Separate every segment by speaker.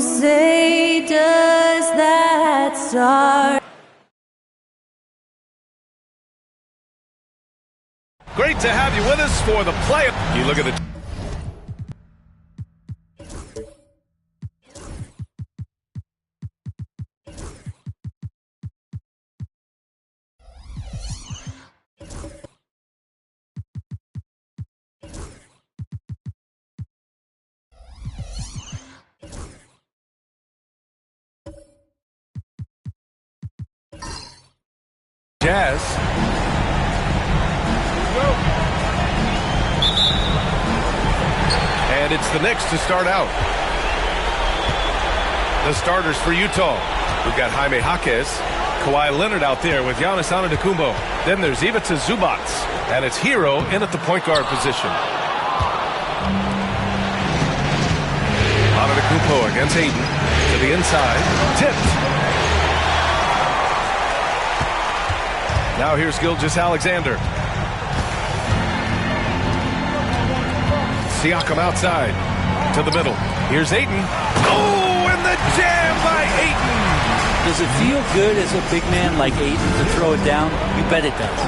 Speaker 1: say, does that start?
Speaker 2: Great to have you with us for the play. You look at the Jazz. And it's the Knicks to start out. The starters for Utah. We've got Jaime Jaquez, Kawhi Leonard out there with Giannis Antetokounmpo. Then there's Ivica Zubac, and it's Hero in at the point guard position. Antetokounmpo against Ayton to the inside, tipped. Now here's Gilgeous-Alexander. Siakam outside to the middle. Here's Ayton. Oh, and the jam by Ayton.
Speaker 3: Does it feel good as a big man like Ayton to throw it down? You bet it does.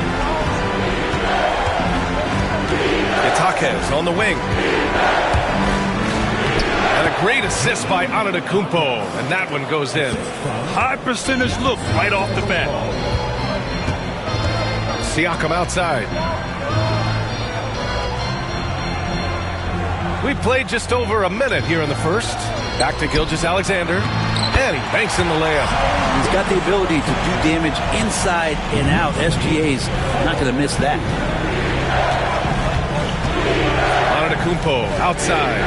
Speaker 2: It's Jaquez on the wing. And a great assist by Antetokounmpo. And that one goes in.
Speaker 4: High percentage look right off the bat.
Speaker 2: Siakam outside. We played just over a minute here in the first. Back to Gilgeous-Alexander. And he banks in the layup.
Speaker 3: He's got the ability to do damage inside and out. SGA's not going to miss that.
Speaker 2: Antetokounmpo outside.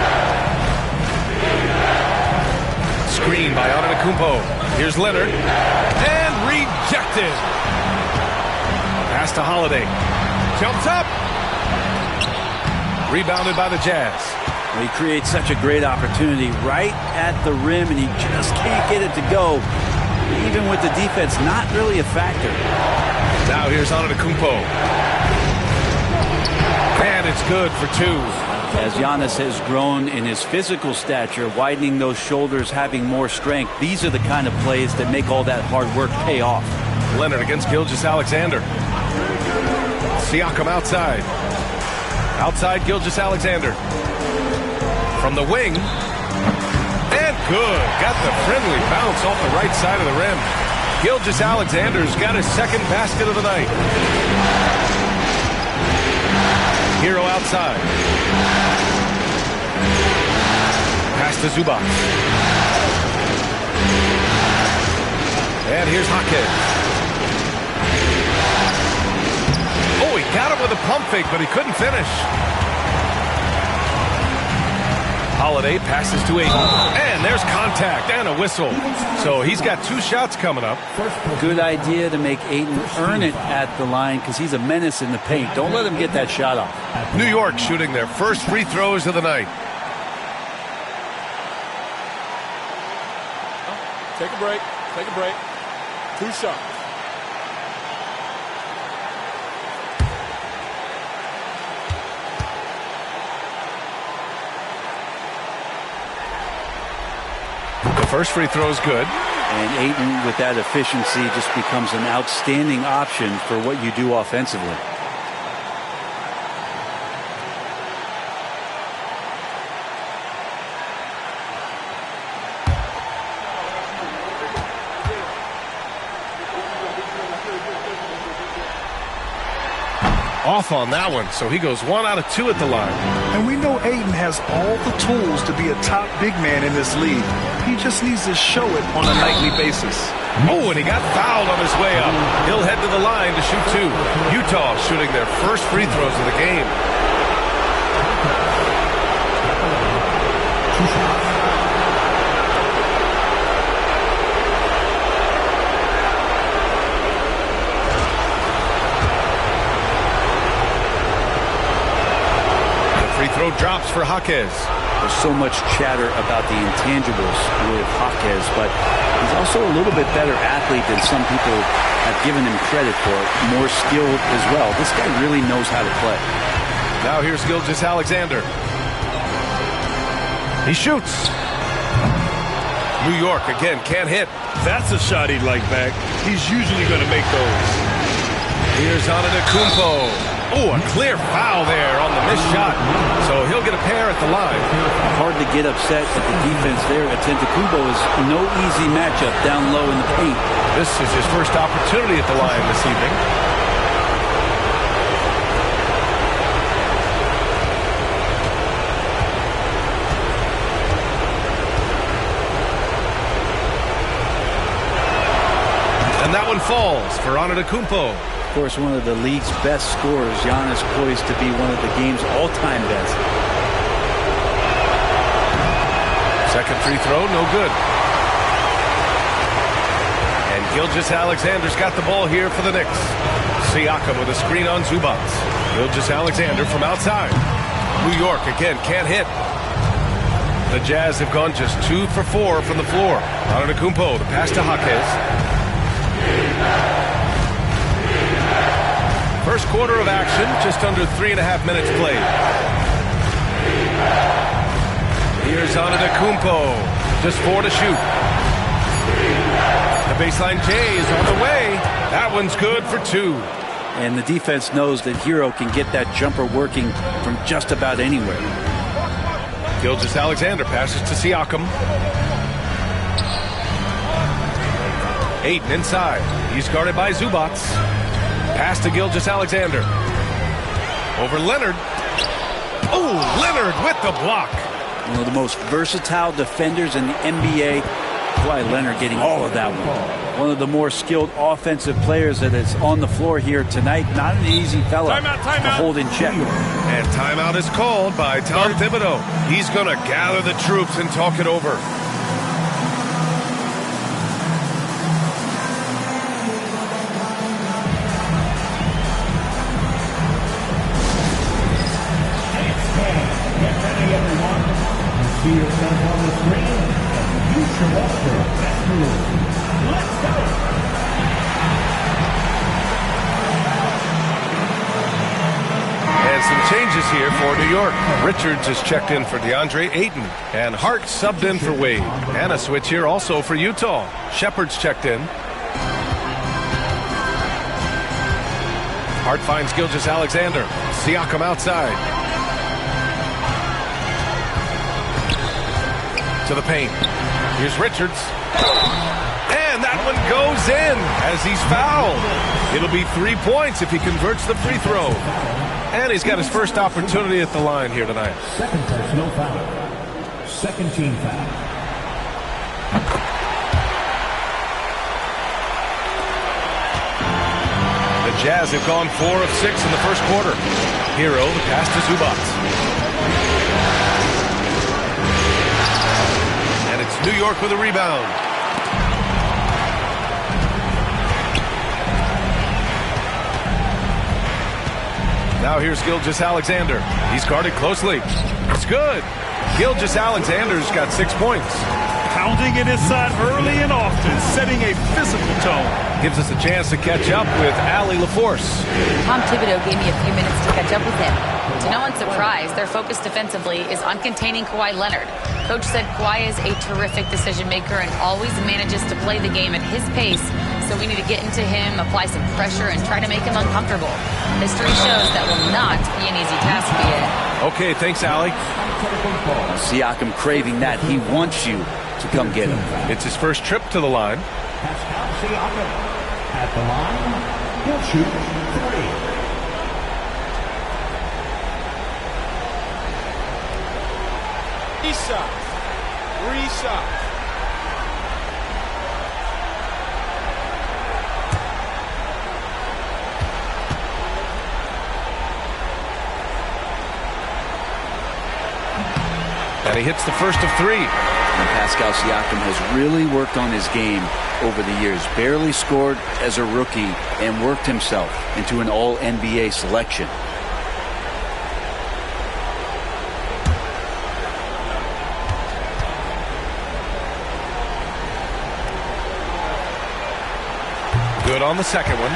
Speaker 2: Screen by Antetokounmpo. Here's Leonard. And rejected. Pass to Holiday. Jumps up. Rebounded by the Jazz.
Speaker 3: Well, he creates such a great opportunity right at the rim, and he just can't get it to go. Even with the defense not really a factor.
Speaker 2: Now here's Antetokounmpo. And it's good for two.
Speaker 3: As Giannis has grown in his physical stature, widening those shoulders, having more strength, these are the kind of plays that make all that hard work pay off.
Speaker 2: Leonard against Gilgeous-Alexander. Siakam outside. Outside Gilgeous-Alexander. From the wing. And good. Got the friendly bounce off the right side of the rim. Gilgeous-Alexander's got his second basket of the night. Hero outside. Pass to Zubac. And here's Jaquez. Oh, he got him with a pump fake, but he couldn't finish. Holiday passes to Ayton. And there's contact and a whistle. So he's got two shots coming up.
Speaker 3: Good idea to make Ayton earn it at the line because he's a menace in the paint. Don't let him get that shot off.
Speaker 2: New York shooting their first free throws of the night.
Speaker 4: Take a break. Take a break. Two shots.
Speaker 2: The first free throw is good.
Speaker 3: And Ayton, with that efficiency, just becomes an outstanding option for what you do offensively.
Speaker 2: Off on that one, so he goes 1 out of 2 at the line.
Speaker 5: And we know Ayton has all the tools to be a top big man in this league. He just needs to show it on a nightly basis.
Speaker 2: Oh, and he got fouled on his way up. He'll head to the line to shoot two. Utah shooting their first free throws of the game. Free throw drops for Jaquez.
Speaker 3: There's so much chatter about the intangibles with Jaquez, but he's also a little bit better athlete than some people have given him credit for. More skilled as well. This guy really knows how to play.
Speaker 2: Now here's Gilgeous-Alexander. He shoots. New York again can't hit.
Speaker 5: That's a shot he'd like back. He's usually going to make those.
Speaker 2: Here's Antetokounmpo. Oh, a clear foul there on the missed shot. So he'll get a pair at the line.
Speaker 3: Hard to get upset at the defense there. Antetokounmpo is no easy matchup down low in the paint.
Speaker 2: This is his first opportunity at the line this evening. And that one falls for Antetokounmpo.
Speaker 3: Of course, one of the league's best scorers, Giannis, poised to be one of the game's all-time best.
Speaker 2: Second free throw, no good. And Gilgeous-Alexander's got the ball here for the Knicks. Siakam with a screen on Zubac. Gilgeous-Alexander from outside. New York again can't hit. The Jazz have gone just 2 for 4 from the floor. Antetokounmpo, the pass to Jaquez. First quarter of action, just under 3.5 minutes played. Here's Antetokounmpo, just 4 to shoot. The baseline J is on the way. That one's good for 2.
Speaker 3: And the defense knows that Hero can get that jumper working from just about anywhere.
Speaker 2: Gilgeous-Alexander passes to Siakam. Ayton inside. He's guarded by Zubac. Pass to Gilgeous-Alexander. Over Leonard. Oh, Leonard with the block.
Speaker 3: One of the most versatile defenders in the NBA. Kawhi Leonard getting all of that one. One of the more skilled offensive players that is on the floor here tonight. Not an easy fella to hold in check.
Speaker 2: And timeout is called by Tom Thibodeau. He's going to gather the troops and talk it over.
Speaker 6: See yourself on the screen and you show up for a best move. Let's go!
Speaker 2: And some changes here for New York. Richards is checked in for DeAndre Ayton. And Hart subbed in for Wade. And a switch here also for Utah. Shepard's checked in. Hart finds Gilgeous-Alexander. Siakam outside. To the paint. Here's Richards. And that one goes in as he's fouled. It'll be 3 points if he converts the free throw. And he's got his first opportunity at the line here tonight.
Speaker 6: Second personal foul. Second team foul.
Speaker 2: The Jazz have gone 4 of 6 in the first quarter. Hero, the pass to Zubac. New York with a rebound. Now here's Gilgeous-Alexander. He's guarded closely. It's good. Gilgeous-Alexander's got 6 points.
Speaker 5: Pounding it inside early and often, setting a physical tone.
Speaker 2: Gives us a chance to catch up with Allie LaForce.
Speaker 7: Tom Thibodeau gave me a few minutes to catch up with him. To no one's surprise, their focus defensively is on containing Kawhi Leonard. Coach said Kawhi is a terrific decision maker and always manages to play the game at his pace, so we need to get into him, apply some pressure, and try to make him uncomfortable. History shows that will not be an easy task for you.
Speaker 2: Okay, thanks, Allie.
Speaker 3: Siakam craving that. He wants you to come get him.
Speaker 2: It's his first trip to the line.
Speaker 6: Pascal Siakam at the line. He'll shoot 3.
Speaker 4: Three shots.
Speaker 2: And he hits the first of 3.
Speaker 3: And Pascal Siakam has really worked on his game over the years. Barely scored as a rookie and worked himself into an All-NBA selection.
Speaker 2: Good on the second one.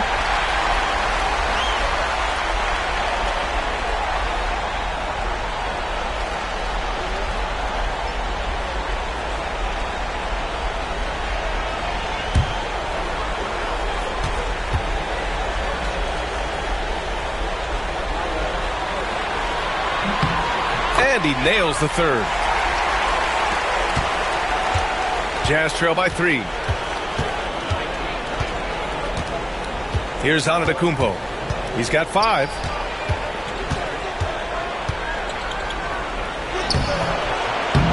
Speaker 2: And he nails the third. Jazz trail by 3. Here's Antetokounmpo. He's got 5.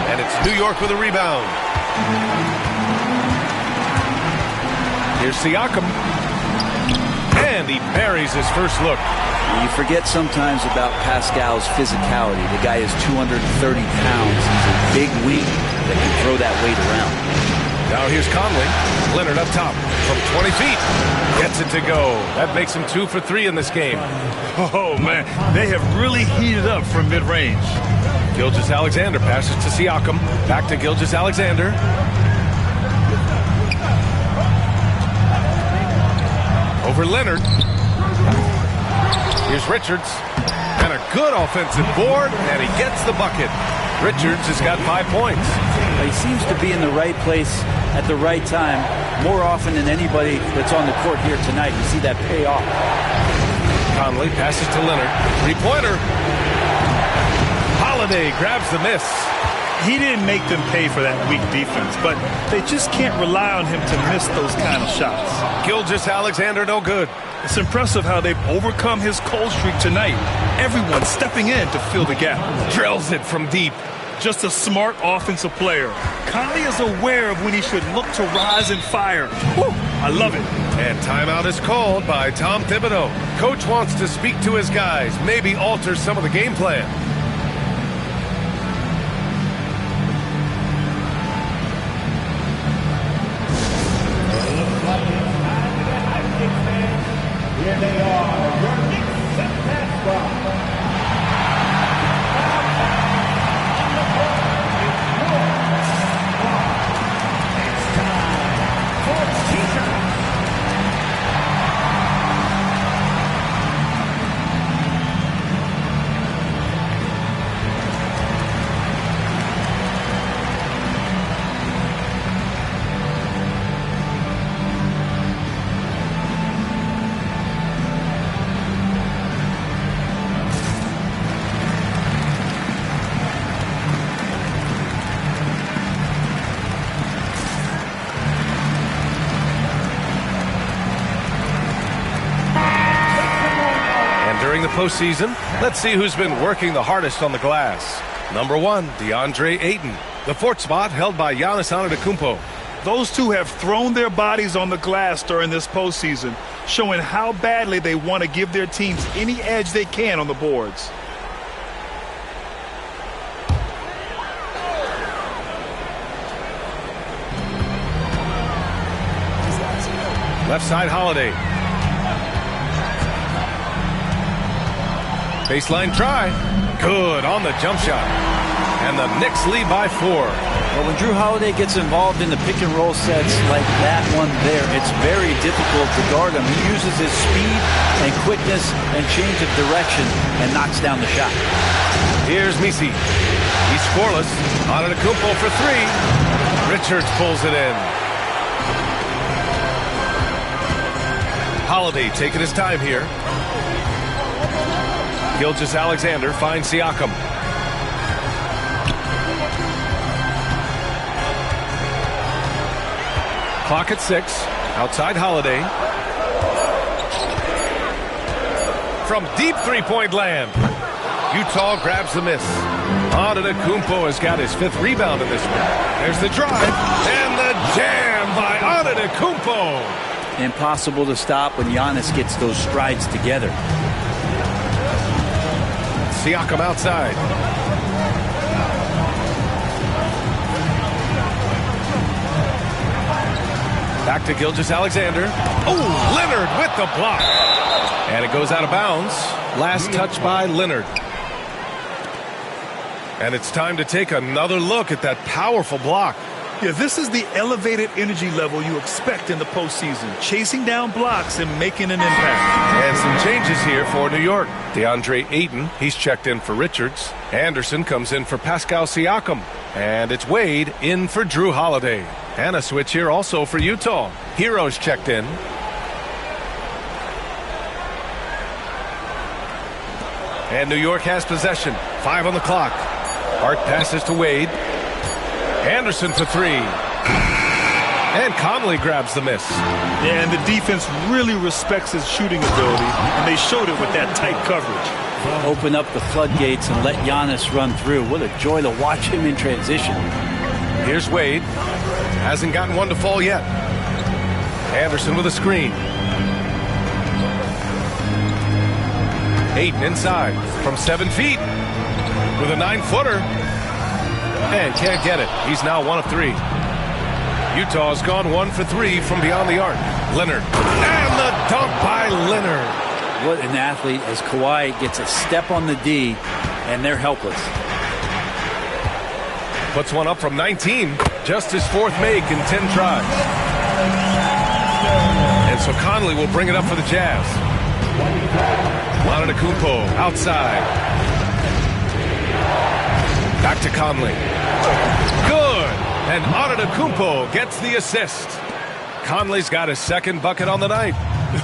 Speaker 2: And it's New York with a rebound. Here's Siakam. And he buries his first look.
Speaker 3: You forget sometimes about Pascal's physicality. The guy is 230 pounds. He's a big wing that can throw that weight around.
Speaker 2: Now here's Conley. Leonard up top from 20 feet. Gets it to go. That makes him 2 for 3 in this game.
Speaker 5: Oh, man. They have really heated up from mid-range.
Speaker 2: Gilgeous-Alexander passes to Siakam. Back to Gilgeous-Alexander. Over Leonard. Here's Richards. And a good offensive board, and he gets the bucket. Richards has got 5 points.
Speaker 3: He seems to be in the right place at the right time more often than anybody that's on the court here tonight. You see that pay off.
Speaker 2: Conley passes to Leonard. 3-pointer. Holiday grabs the miss.
Speaker 5: He didn't make them pay for that weak defense, but they just can't rely on him to miss those kind of shots.
Speaker 2: Gilgeous-Alexander no good.
Speaker 5: It's impressive how they've overcome his cold streak tonight. Everyone stepping in to fill the gap.
Speaker 2: Drills it from deep.
Speaker 5: Just a smart offensive player. Conley is aware of when he should look to rise and fire. Whew, I love it.
Speaker 2: And timeout is called by Tom Thibodeau. Coach wants to speak to his guys, maybe alter some of the game plan.
Speaker 6: Here they are, your Knicks and basketball. It's time for t-shirt.
Speaker 2: Postseason, let's see who's been working the hardest on the glass. Number 1, DeAndre Ayton. The 4th spot held by Giannis Antetokounmpo.
Speaker 5: Those two have thrown their bodies on the glass during this postseason, showing how badly they want to give their teams any edge they can on the boards.
Speaker 2: Left side, Holiday. Baseline try. Good on the jump shot. And the Knicks lead by 4.
Speaker 3: Well, when Drew Holiday gets involved in the pick and roll sets like that one there, it's very difficult to guard him. He uses his speed and quickness and change of direction and knocks down the shot.
Speaker 2: Here's Misi. He's scoreless. Antetokounmpo for 3. Richards pulls it in. Holiday taking his time here. Gilgeous-Alexander finds Siakam. Clock at 6. Outside Holiday. From deep three-point land. Utah grabs the miss. Antetokounmpo has got his 5th rebound in this one. There's the drive. And the jam by Antetokounmpo.
Speaker 3: Impossible to stop when Giannis gets those strides together.
Speaker 2: Siakam outside. Back to Gilgeous-Alexander. Oh, Leonard with the block. And it goes out of bounds. Last touch by Leonard. And it's time to take another look at that powerful block.
Speaker 5: Yeah, this is the elevated energy level you expect in the postseason. Chasing down blocks and making an impact.
Speaker 2: And some changes here for New York. DeAndre Ayton, he's checked in for Richards. Anderson comes in for Pascal Siakam. And it's Wade in for Drew Holiday. And a switch here also for Utah. Heroes checked in. And New York has possession. 5 on the clock. Hart passes to Wade. Anderson for three. And Conley grabs the miss.
Speaker 5: Yeah, and the defense really respects his shooting ability, and they showed it with that tight coverage.
Speaker 3: Open up the floodgates and let Giannis run through. What a joy to watch him in transition.
Speaker 2: Here's Wade. Hasn't gotten one to fall yet. Anderson with a screen. Ayton inside from 7 feet with a 9-footer. And can't get it. He's now 1 of 3. Utah's gone 1 for 3 from beyond the arc. Leonard. And the dunk by Leonard.
Speaker 3: What an athlete as Kawhi gets a step on the D, and they're helpless.
Speaker 2: Puts one up from 19. Just his 4th make in 10 tries. And so Conley will bring it up for the Jazz. Antetokounmpo outside. Back to Conley. Good. And Antetokounmpo gets the assist. Conley's got his 2nd bucket on the night.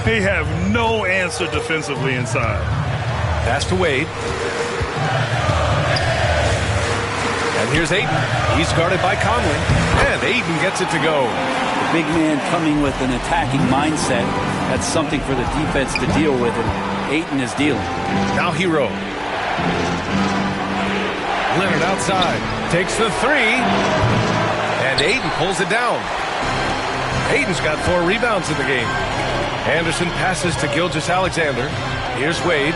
Speaker 5: They have no answer defensively inside.
Speaker 2: Pass to Wade. And here's Ayton. He's guarded by Conley. And Ayton gets it to go.
Speaker 3: The big man coming with an attacking mindset. That's something for the defense to deal with, and Ayton is dealing.
Speaker 2: Now Hero. Leonard outside. Takes the 3. And Ayton pulls it down. Ayton's got 4 rebounds in the game. Anderson passes to Gilgeous-Alexander. Here's Wade.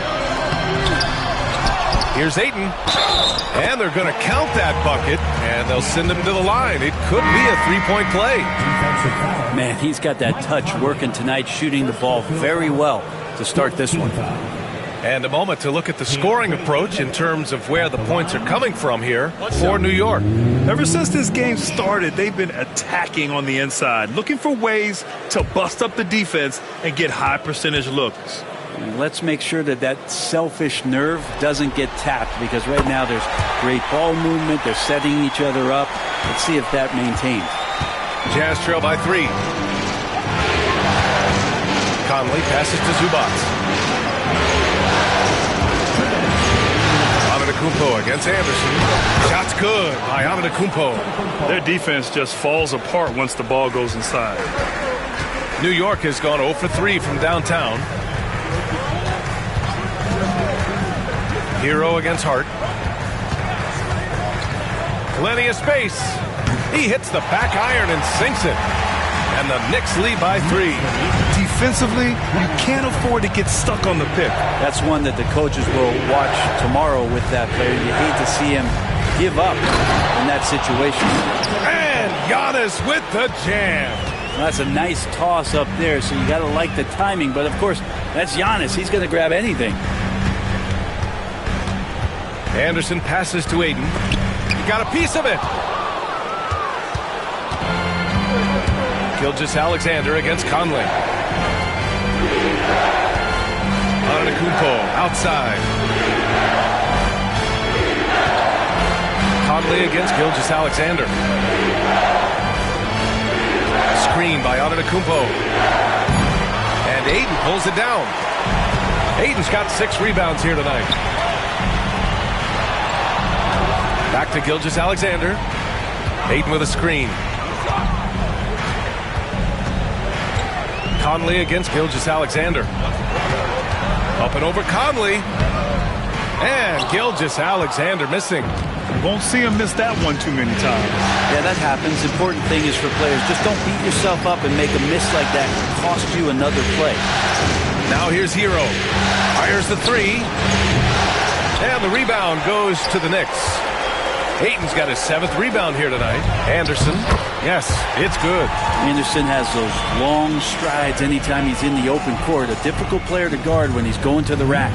Speaker 2: Here's Ayton. And they're going to count that bucket, and they'll send him to the line. It could be a 3-point play.
Speaker 3: Man, he's got that touch working tonight, shooting the ball very well to start this one.
Speaker 2: And a moment to look at the scoring approach in terms of where the points are coming from here for New York.
Speaker 5: Ever since this game started, they've been attacking on the inside, looking for ways to bust up the defense and get high percentage looks.
Speaker 3: And let's make sure that that selfish nerve doesn't get tapped, because right now there's great ball movement. They're setting each other up. Let's see if that maintains.
Speaker 2: Jazz trail by 3. Conley passes to Zubac. Antetokounmpo against Anderson. Shot's good by Antetokounmpo.
Speaker 5: Their defense just falls apart once the ball goes inside.
Speaker 2: New York has gone 0 for 3 from downtown. Hero against Hart. Plenty of space. He hits the back iron and sinks it. And the Knicks lead by 3.
Speaker 5: Defensively, you can't afford to get stuck on the pick.
Speaker 3: That's one that the coaches will watch tomorrow with that player. You hate to see him give up in that situation.
Speaker 2: And Giannis with the jam.
Speaker 3: Well, that's a nice toss up there, so you got to like the timing. But, of course, that's Giannis. He's going to grab anything.
Speaker 2: Anderson passes to Ayton. He got a piece of it. Gilgeous-Alexander against Conley. Antetokounmpo outside. Conley against Gilgeous-Alexander. Screen by Antetokounmpo. And Ayton pulls it down. Ayton's got 6 rebounds here tonight. Back to Gilgeous-Alexander. Ayton with a screen. Conley against Gilgeous-Alexander. Up and over Conley. And Gilgeous-Alexander missing.
Speaker 5: You won't see him miss that one too many times.
Speaker 3: Yeah, that happens. Important thing is for players, just don't beat yourself up and make a miss like that cost you another play.
Speaker 2: Now here's Hero. Fires the 3. And the rebound goes to the Knicks. Ayton's got his 7th rebound here tonight. Anderson, yes, it's good.
Speaker 3: Anderson has those long strides anytime he's in the open court. A difficult player to guard when he's going to the rack.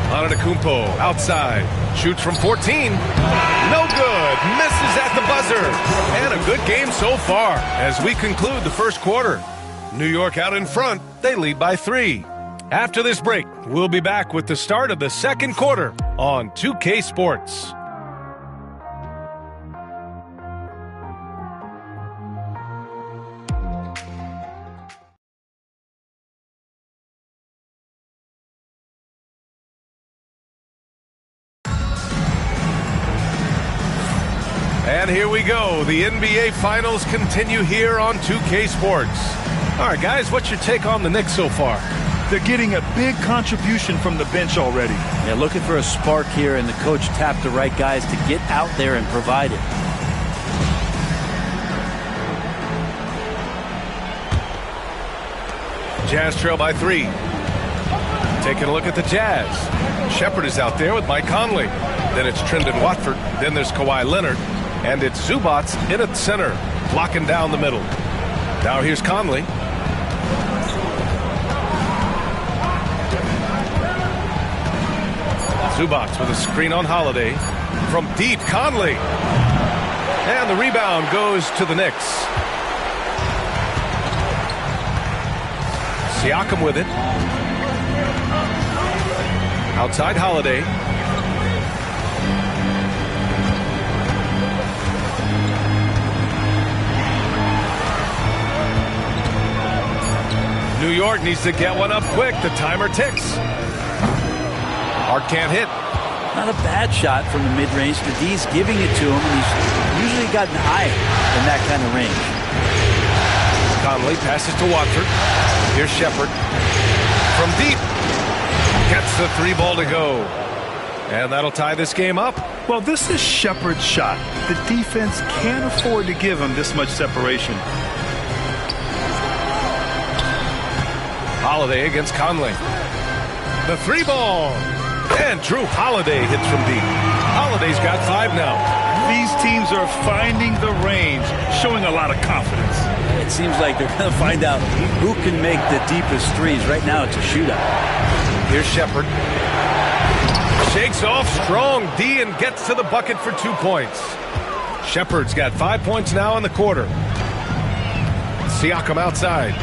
Speaker 2: Antetokounmpo outside. Shoots from 14. No good. Misses at the buzzer. And a good game so far as we conclude the first quarter. New York out in front. They lead by 3. After this break, we'll be back with the start of the second quarter on 2K Sports. And here we go. The NBA Finals continue here on 2K Sports. All right, guys, what's your take on the Knicks so far?
Speaker 5: They're getting a big contribution from the bench already.
Speaker 3: Yeah, looking for a spark here, and the coach tapped the right guys to get out there and provide it.
Speaker 2: Jazz trail by 3. Taking a look at the Jazz. Shepherd is out there with Mike Conley. Then it's Trendon Watford. Then there's Kawhi Leonard. And it's Zubats in at center, blocking down the middle. Now here's Conley. Zubats with a screen on Holiday. From deep, Conley. And the rebound goes to the Knicks. Siakam with it. Outside Holiday. New York needs to get one up quick. The timer ticks. Hart can't hit.
Speaker 3: Not a bad shot from the mid-range. The D's giving it to him, and he's usually got an eye in that kind of range.
Speaker 2: Conley passes to Watford. Here's Shepherd. From deep. Gets the 3-ball to go. And that'll tie this game up.
Speaker 5: Well, this is Shepherd's shot. The defense can't afford to give him this much separation.
Speaker 2: Holiday against Conley. The 3-ball. And Drew Holiday hits from deep. Holiday's got 5 now.
Speaker 5: These teams are finding the range, showing a lot of confidence.
Speaker 3: It seems like they're going to find out who can make the deepest threes. Right now, it's a shootout.
Speaker 2: Here's Shepherd. Shakes off strong D and gets to the bucket for 2 points. Shepherd's got 5 points now in the quarter. Siakam outside.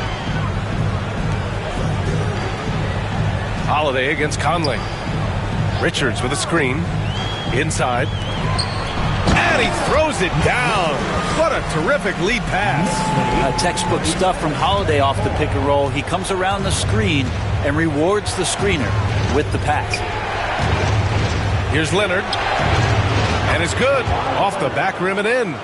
Speaker 2: Holiday against Conley. Richards with a screen. Inside. And he throws it down. What a terrific lead pass.
Speaker 3: Textbook stuff from Holiday off the pick and roll. He comes around the screen and rewards the screener with the pass.
Speaker 2: Here's Leonard. And it's good. Off the back rim and in.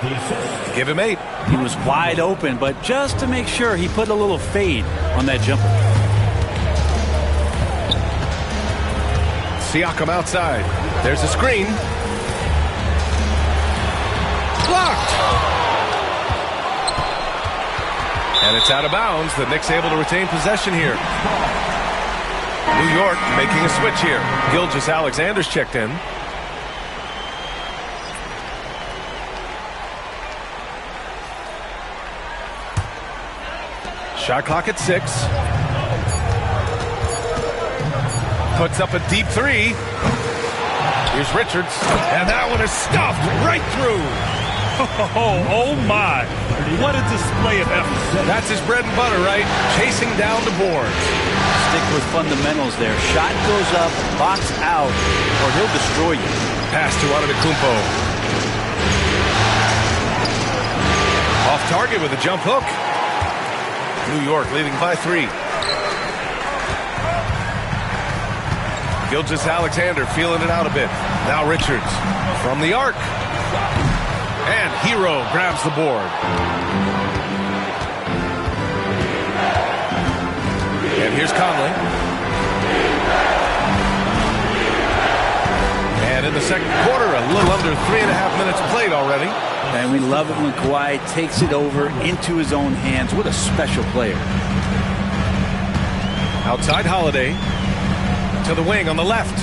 Speaker 2: Give him 8.
Speaker 3: He was wide open, but just to make sure, he put a little fade on that jumper.
Speaker 2: Siakam outside. There's a screen. Blocked. And it's out of bounds. The Knicks able to retain possession here. New York making a switch here. Gilgeous-Alexander's checked in. Shot clock at 6. Puts up a deep 3. Here's Richards. And that one is stuffed right through.
Speaker 5: Oh my. What a display of effort.
Speaker 2: That's his bread and butter, right? Chasing down the boards.
Speaker 3: Stick with fundamentals there. Shot goes up, box out, or he'll destroy you.
Speaker 2: Pass to Antetokounmpo. Off target with a jump hook. New York leading by 3. Gilgeous-Alexander feeling it out a bit. Now Richards from the arc. And Hero grabs the board. And here's Conley. And in the second quarter, a little under 3.5 minutes played already.
Speaker 3: And we love it when Kawhi takes it over into his own hands. What a special player.
Speaker 2: Outside Holiday. To the wing on the left.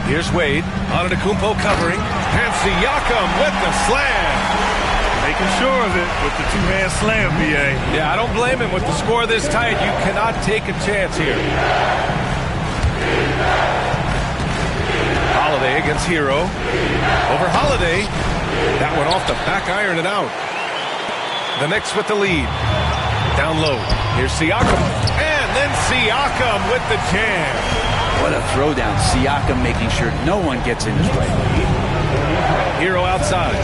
Speaker 2: Here's Wade. Antetokounmpo covering. And Siakam with the slam.
Speaker 5: Making sure of it with the two-hand slam, B.A.
Speaker 2: Yeah, I don't blame him with the score this tight. You cannot take a chance here. Holiday against Hero. Over Holiday. That one off the back iron and out. The Knicks with the lead. Down low. Here's Siakam. And then Siakam with the jam.
Speaker 3: What a throwdown. Siakam making sure no one gets in his way.
Speaker 2: Hero outside.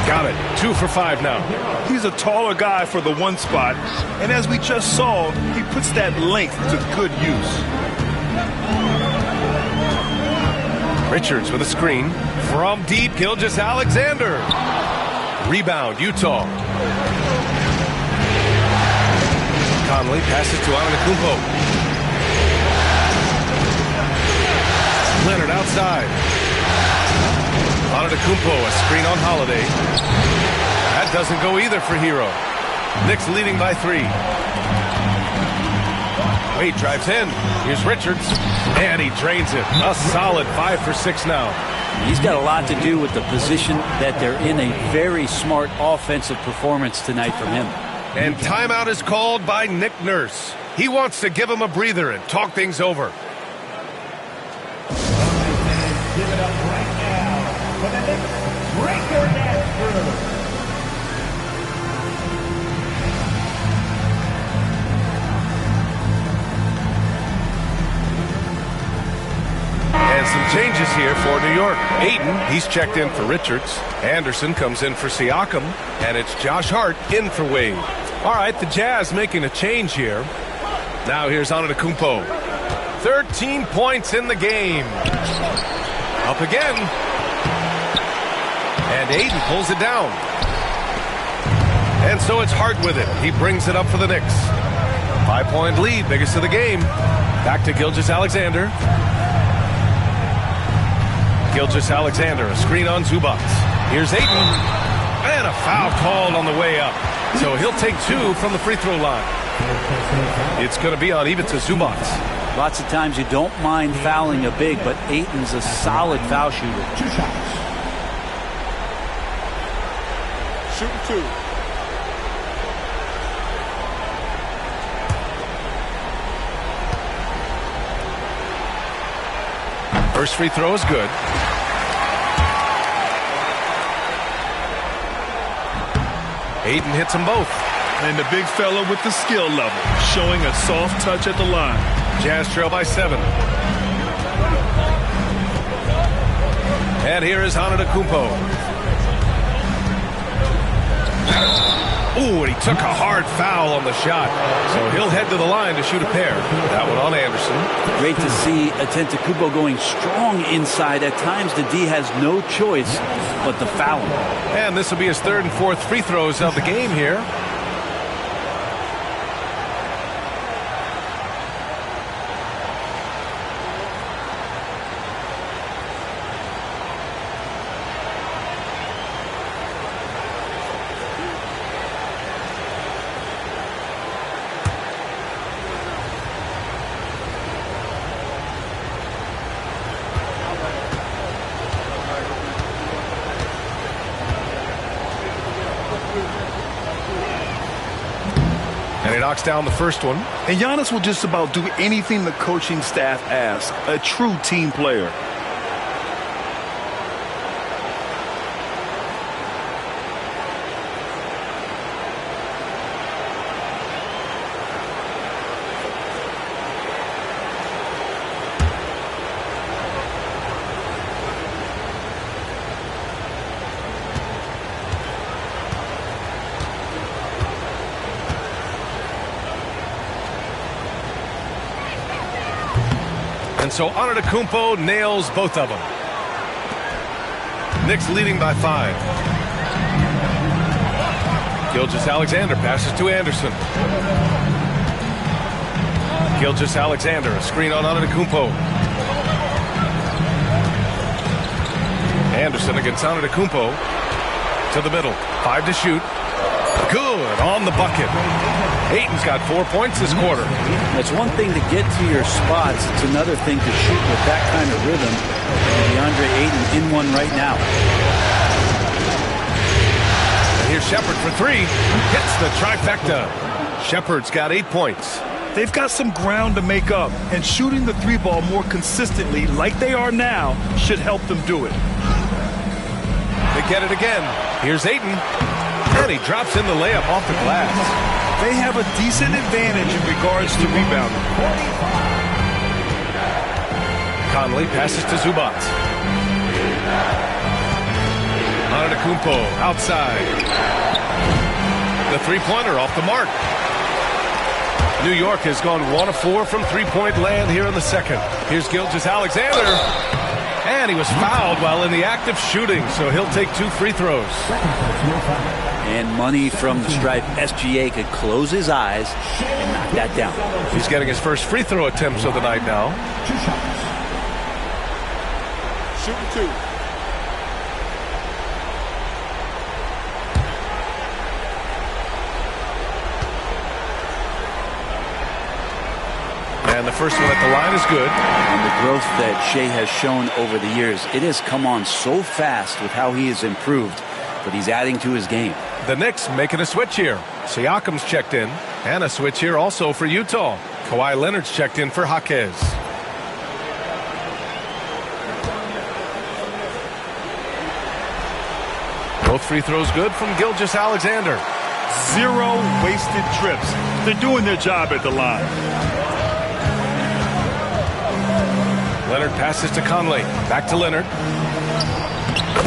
Speaker 2: Got it. 2 for 5 now.
Speaker 5: He's a taller guy for the one spot, and as we just saw, he puts that length to good use.
Speaker 2: Richards with a screen. From deep, Gilgeous-Alexander. Rebound, Utah. Conley passes to Antetokounmpo. Leonard outside. Antetokounmpo, a screen on Holiday. That doesn't go either for Hero. Knicks leading by 3. Wade drives in. Here's Richards. And he drains it. A solid 5 for 6 now.
Speaker 3: He's got a lot to do with the position that they're in. A very smart offensive performance tonight from him.
Speaker 2: And timeout is called by Nick Nurse. He wants to give him a breather and talk things over.
Speaker 6: Give it up right now for the Knicks. Break their dance through.
Speaker 2: And some changes here for New York. Ayton, he's checked in for Richards. Anderson comes in for Siakam. And it's Josh Hart in for Wade. All right, the Jazz making a change here. Now here's Antetokounmpo. 13 points in the game. Up again. And Ayton pulls it down. And so it's Hart with it. He brings it up for the Knicks. 5-point lead, biggest of the game. Back to Gilgeous-Alexander. Gilgeous-Alexander, a screen on Zubac. Here's Ayton. And a foul called on the way up. So he'll take 2 from the free throw line. It's going to be on Ivica Zubac.
Speaker 3: Lots of times you don't mind fouling a big, but Ayton's a solid foul shooter.
Speaker 6: 2 shots.
Speaker 4: Shooting 2.
Speaker 2: First free throw is good. Ayton hits them both.
Speaker 5: And the big fella with the skill level, showing a soft touch at the line.
Speaker 2: Jazz trail by 7. And here is Antetokounmpo. Ooh, and he took a hard foul on the shot. So he'll head to the line to shoot a pair. That one on Anderson.
Speaker 3: Great to see Antetokounmpo going strong inside. At times the D has no choice but to foul him.
Speaker 2: And this will be his 3rd and 4th free throws of the game here. And he knocks down the first one.
Speaker 5: And Giannis will just about do anything the coaching staff asks. A true team player.
Speaker 2: And so Antetokounmpo nails both of them. Knicks leading by 5. Gilgeous-Alexander passes to Anderson. Gilgeous-Alexander, a screen on Antetokounmpo. Anderson against Antetokounmpo. To the middle. 5 to shoot. Good on the bucket. Ayton's got 4 points this quarter.
Speaker 3: It's one thing to get to your spots. It's another thing to shoot with that kind of rhythm. And DeAndre Ayton in one right now.
Speaker 2: And here's Shepherd for 3. Hits the trifecta. Shepherd's got 8 points.
Speaker 5: They've got some ground to make up, and shooting the 3-ball more consistently like they are now should help them do it.
Speaker 2: They get it again. Here's Ayton. And he drops in the layup off the glass.
Speaker 5: They have a decent advantage in regards to rebounding.
Speaker 2: Conley passes to Zubac. Antetokounmpo outside. The three-pointer off the mark. New York has gone 1 of 4 from three-point land here in the second. Here's Gilgeous-Alexander. And he was fouled while in the act of shooting, so he'll take 2 free throws.
Speaker 3: And money from the stripe. SGA could close his eyes and knock that down.
Speaker 2: He's getting his first free throw attempts of the night now.
Speaker 4: Shooting 2.
Speaker 2: And the first one at the line is good.
Speaker 3: And the growth that Shea has shown over the years, it has come on so fast with how he has improved, but he's adding to his game.
Speaker 2: The Knicks making a switch here. Siakam's checked in. And a switch here also for Utah. Kawhi Leonard's checked in for Jaquez. Both free throws good from Gilgeous-Alexander.
Speaker 5: 0 wasted trips. They're doing their job at the line.
Speaker 2: Leonard passes to Conley. Back to Leonard.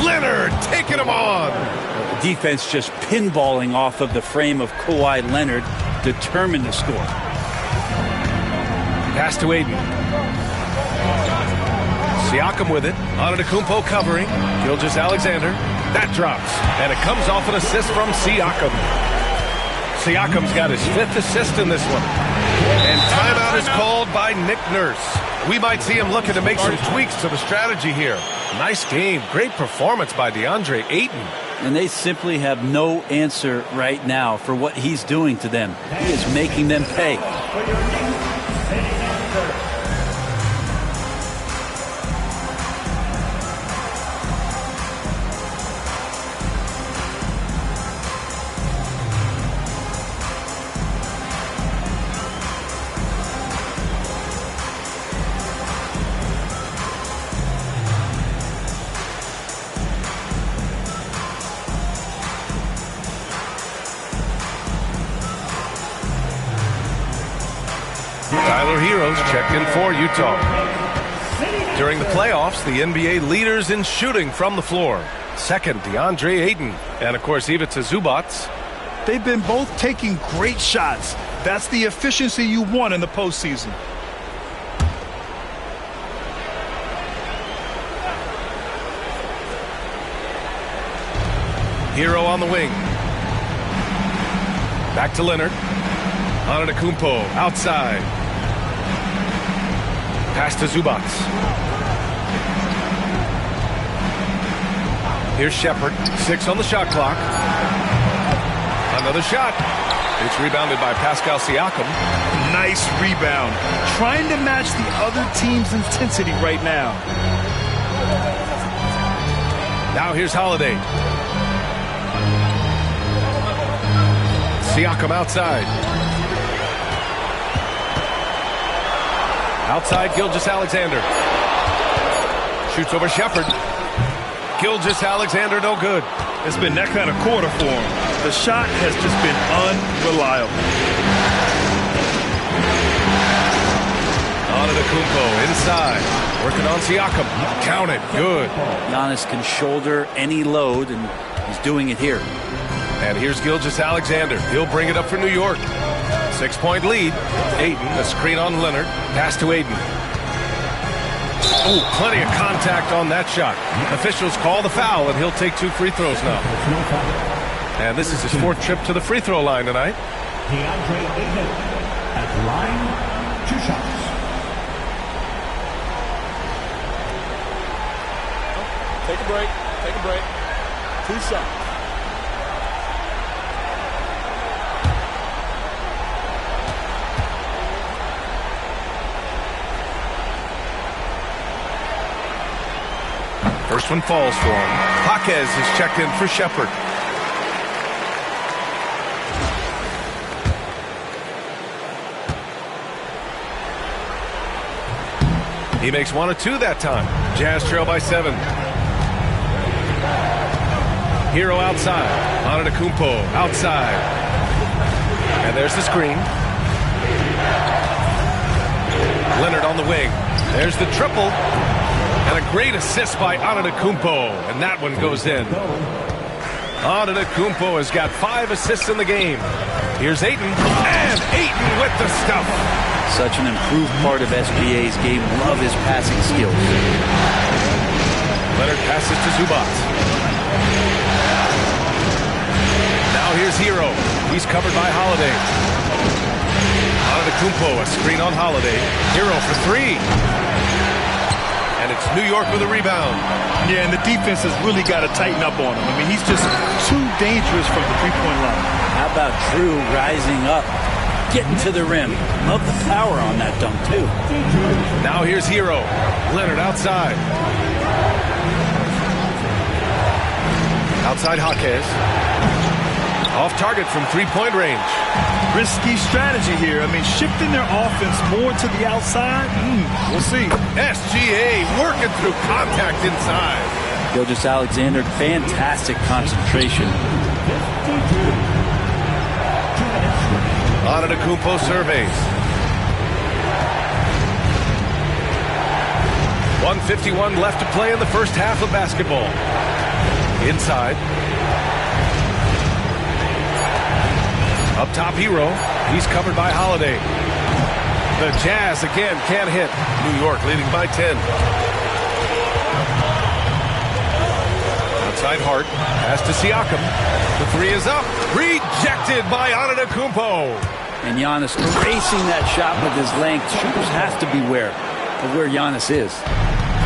Speaker 2: Leonard taking him on.
Speaker 3: Defense just pinballing off of the frame of Kawhi Leonard, determined to score.
Speaker 2: Pass to Aiden. Siakam with it. Antetokounmpo covering. Gilgeous-Alexander. That drops. And it comes off an assist from Siakam. Siakam's got his 5th assist in this one. And timeout is called by Nick Nurse. We might see him looking to make some tweaks to the strategy here. Nice game. Great performance by DeAndre Ayton.
Speaker 3: And they simply have no answer right now for what he's doing to them. He is making them pay.
Speaker 2: Checked in for Utah. During the playoffs, the NBA leaders in shooting from the floor. Second, DeAndre Ayton. And, of course, Ivica Zubac.
Speaker 5: They've been both taking great shots. That's the efficiency you want in the postseason.
Speaker 2: Hero on the wing. Back to Leonard. Antetokounmpo outside. Pass to Zubac. Here's Shepherd. 6 on the shot clock. Another shot. It's rebounded by Pascal Siakam.
Speaker 5: Nice rebound. Trying to match the other team's intensity right now.
Speaker 2: Now here's Holiday. Siakam outside. Outside, Gilgeous-Alexander. Shoots over Shepherd. Gilgeous-Alexander, no good.
Speaker 5: It's been that kind of quarter for him. The shot has just been unreliable.
Speaker 2: Antetokounmpo inside. Working on Siakam. Count it. Good.
Speaker 3: Giannis can shoulder any load, and he's doing it here.
Speaker 2: And here's Gilgeous-Alexander. He'll bring it up for New York. 6-point lead. Ayton, a screen on Leonard. Pass to Ayton. Oh, plenty of contact on that shot. Officials call the foul, and he'll take 2 free throws now. And this is his 4th trip to the free throw line tonight.
Speaker 6: DeAndre Ayton at the line, 2 shots.
Speaker 4: Take a break. Take a break. 2 shots.
Speaker 2: First one falls for him. Jaquez is checked in for Shepherd. He makes 1 of 2 that time. Jazz trail by 7. Hero outside. Antetokounmpo outside. And there's the screen. Leonard on the wing. There's the triple. And a great assist by Antetokounmpo. And that one goes in. Antetokounmpo has got 5 assists in the game. Here's Ayton, and Ayton with the stuff.
Speaker 3: Such an improved part of SGA's game. Love his passing skills.
Speaker 2: Leonard passes to Zubac. Now here's Hero. He's covered by Holiday. Antetokounmpo, a screen on Holiday. Hero for 3. And it's New York with a rebound.
Speaker 5: Yeah, and the defense has really got to tighten up on him. I mean, he's just too dangerous from the three-point line.
Speaker 3: How about Drew rising up, getting to the rim? Love the power on that dunk, too.
Speaker 2: Now here's Hero. Leonard outside. Outside Jaquez. Off target from three-point range.
Speaker 5: Risky strategy here. I mean, shifting their offense more to the outside. We'll see.
Speaker 2: SGA working through contact inside.
Speaker 3: Gilgeous-Alexander, fantastic concentration.
Speaker 2: Antetokounmpo surveys. 1:51 left to play in the first half of basketball. Inside. Up top, Hero. He's covered by Holiday. The Jazz again can't hit. New York leading by 10. Outside Hart. Pass to Siakam. The 3 is up. Rejected by Antetokounmpo.
Speaker 3: And Giannis erasing that shot with his length. Shooters have to beware of where Giannis is.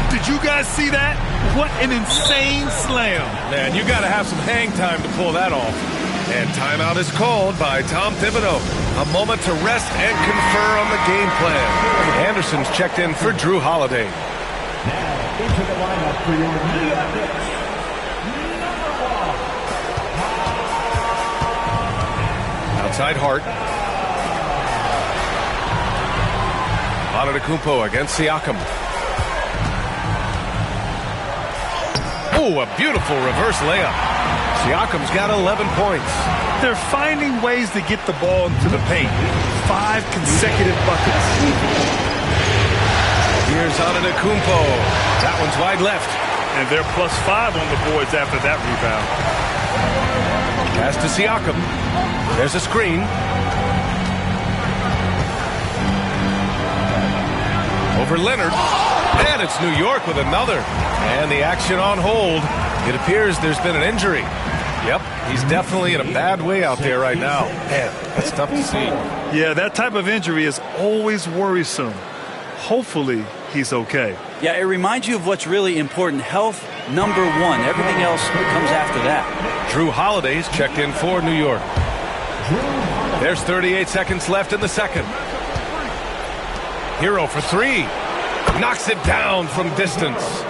Speaker 5: Did you guys see that? What an insane slam.
Speaker 2: Man, you got to have some hang time to pull that off. And timeout is called by Tom Thibodeau. A moment to rest and confer on the game plan. Anderson's checked in for Drew Holiday.
Speaker 6: Now into the lineup for your New York Knicks.
Speaker 2: Outside Hart. Antetokounmpo against Siakam. Oh, a beautiful reverse layup. Siakam's got 11 points.
Speaker 5: They're finding ways to get the ball into the paint. 5 consecutive buckets.
Speaker 2: Here's Antetokounmpo. That one's wide left.
Speaker 5: And they're +5 on the boards after that rebound.
Speaker 2: Pass to Siakam. There's a screen. Over Leonard. And it's New York with another. And the action on hold. It appears there's been an injury. Yep, he's definitely in a bad way out there right now. Man, that's tough to see.
Speaker 5: Yeah, that type of injury is always worrisome. Hopefully, he's okay.
Speaker 3: Yeah, it reminds you of what's really important. Health, number 1. Everything else comes after that.
Speaker 2: Drew Holiday's checked in for New York. There's 38 seconds left in the second. Hero for 3. Knocks it down from distance.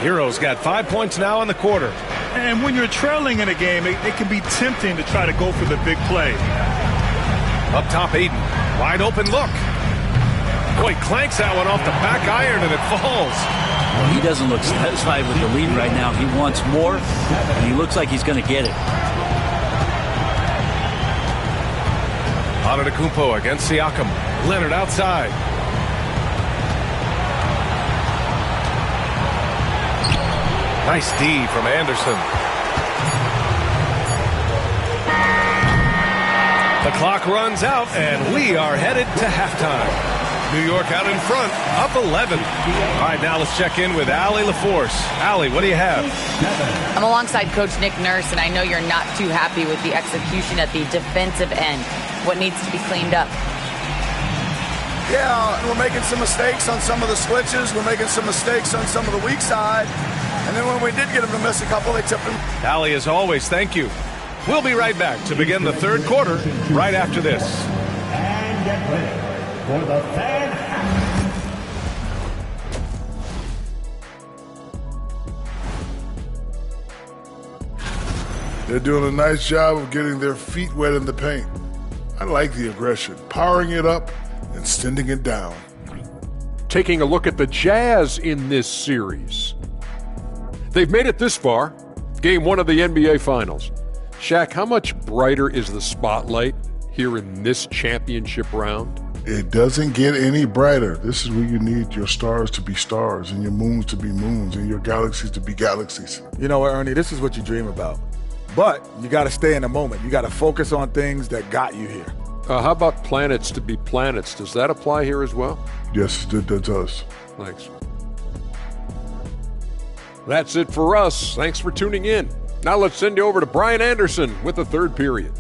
Speaker 2: Hero's got 5 points now in the quarter.
Speaker 5: And when you're trailing in a game, it can be tempting to try to go for the big play.
Speaker 2: Up top, Ayton. Wide open look. Boy, clanks that one off the back iron and it falls.
Speaker 3: Well, he doesn't look satisfied with the lead right now. He wants more, and he looks like he's going to get it.
Speaker 2: Antetokounmpo against Siakam. Leonard outside. Nice D from Anderson. The clock runs out, and we are headed to halftime. New York out in front, up 11. All right, now let's check in with Allie LaForce. Allie, what do you have?
Speaker 7: I'm alongside Coach Nick Nurse, and I know you're not too happy with the execution at the defensive end. What needs to be cleaned up?
Speaker 8: Yeah, we're making some mistakes on some of the switches. We're making some mistakes on some of the weak side. And then when we did get them to miss a couple, they tipped them.
Speaker 2: Allie, as always, thank you. We'll be right back to begin the third quarter right after this.
Speaker 6: And get ready for the fan half.
Speaker 9: They're doing a nice job of getting their feet wet in the paint. I like the aggression, powering it up and sending it down.
Speaker 10: Taking a look at the Jazz in this series. They've made it this far, game 1 of the NBA Finals. Shaq, how much brighter is the spotlight here in this championship round?
Speaker 9: It doesn't get any brighter. This is where you need your stars to be stars and your moons to be moons and your galaxies to be galaxies.
Speaker 11: You know what, Ernie? This is what you dream about. But you got to stay in the moment. You got to focus on things that got you here.
Speaker 10: How about planets to be planets? Does that apply here as well?
Speaker 9: Yes, that does.
Speaker 10: Thanks. That's it for us. Thanks for tuning in. Now let's send you over to Brian Anderson with the third period.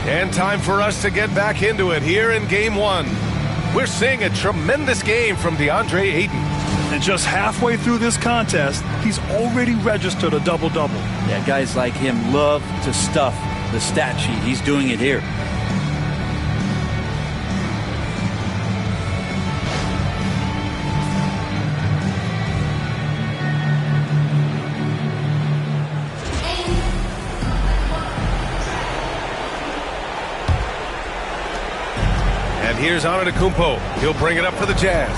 Speaker 2: And time for us to get back into it here in Game 1. We're seeing a tremendous game from DeAndre Ayton.
Speaker 5: And just halfway through this contest, he's already registered a double-double.
Speaker 3: Yeah, guys like him love to stuff the stat sheet. He's doing it here.
Speaker 2: And here's Antetokounmpo. He'll bring it up for the Jazz.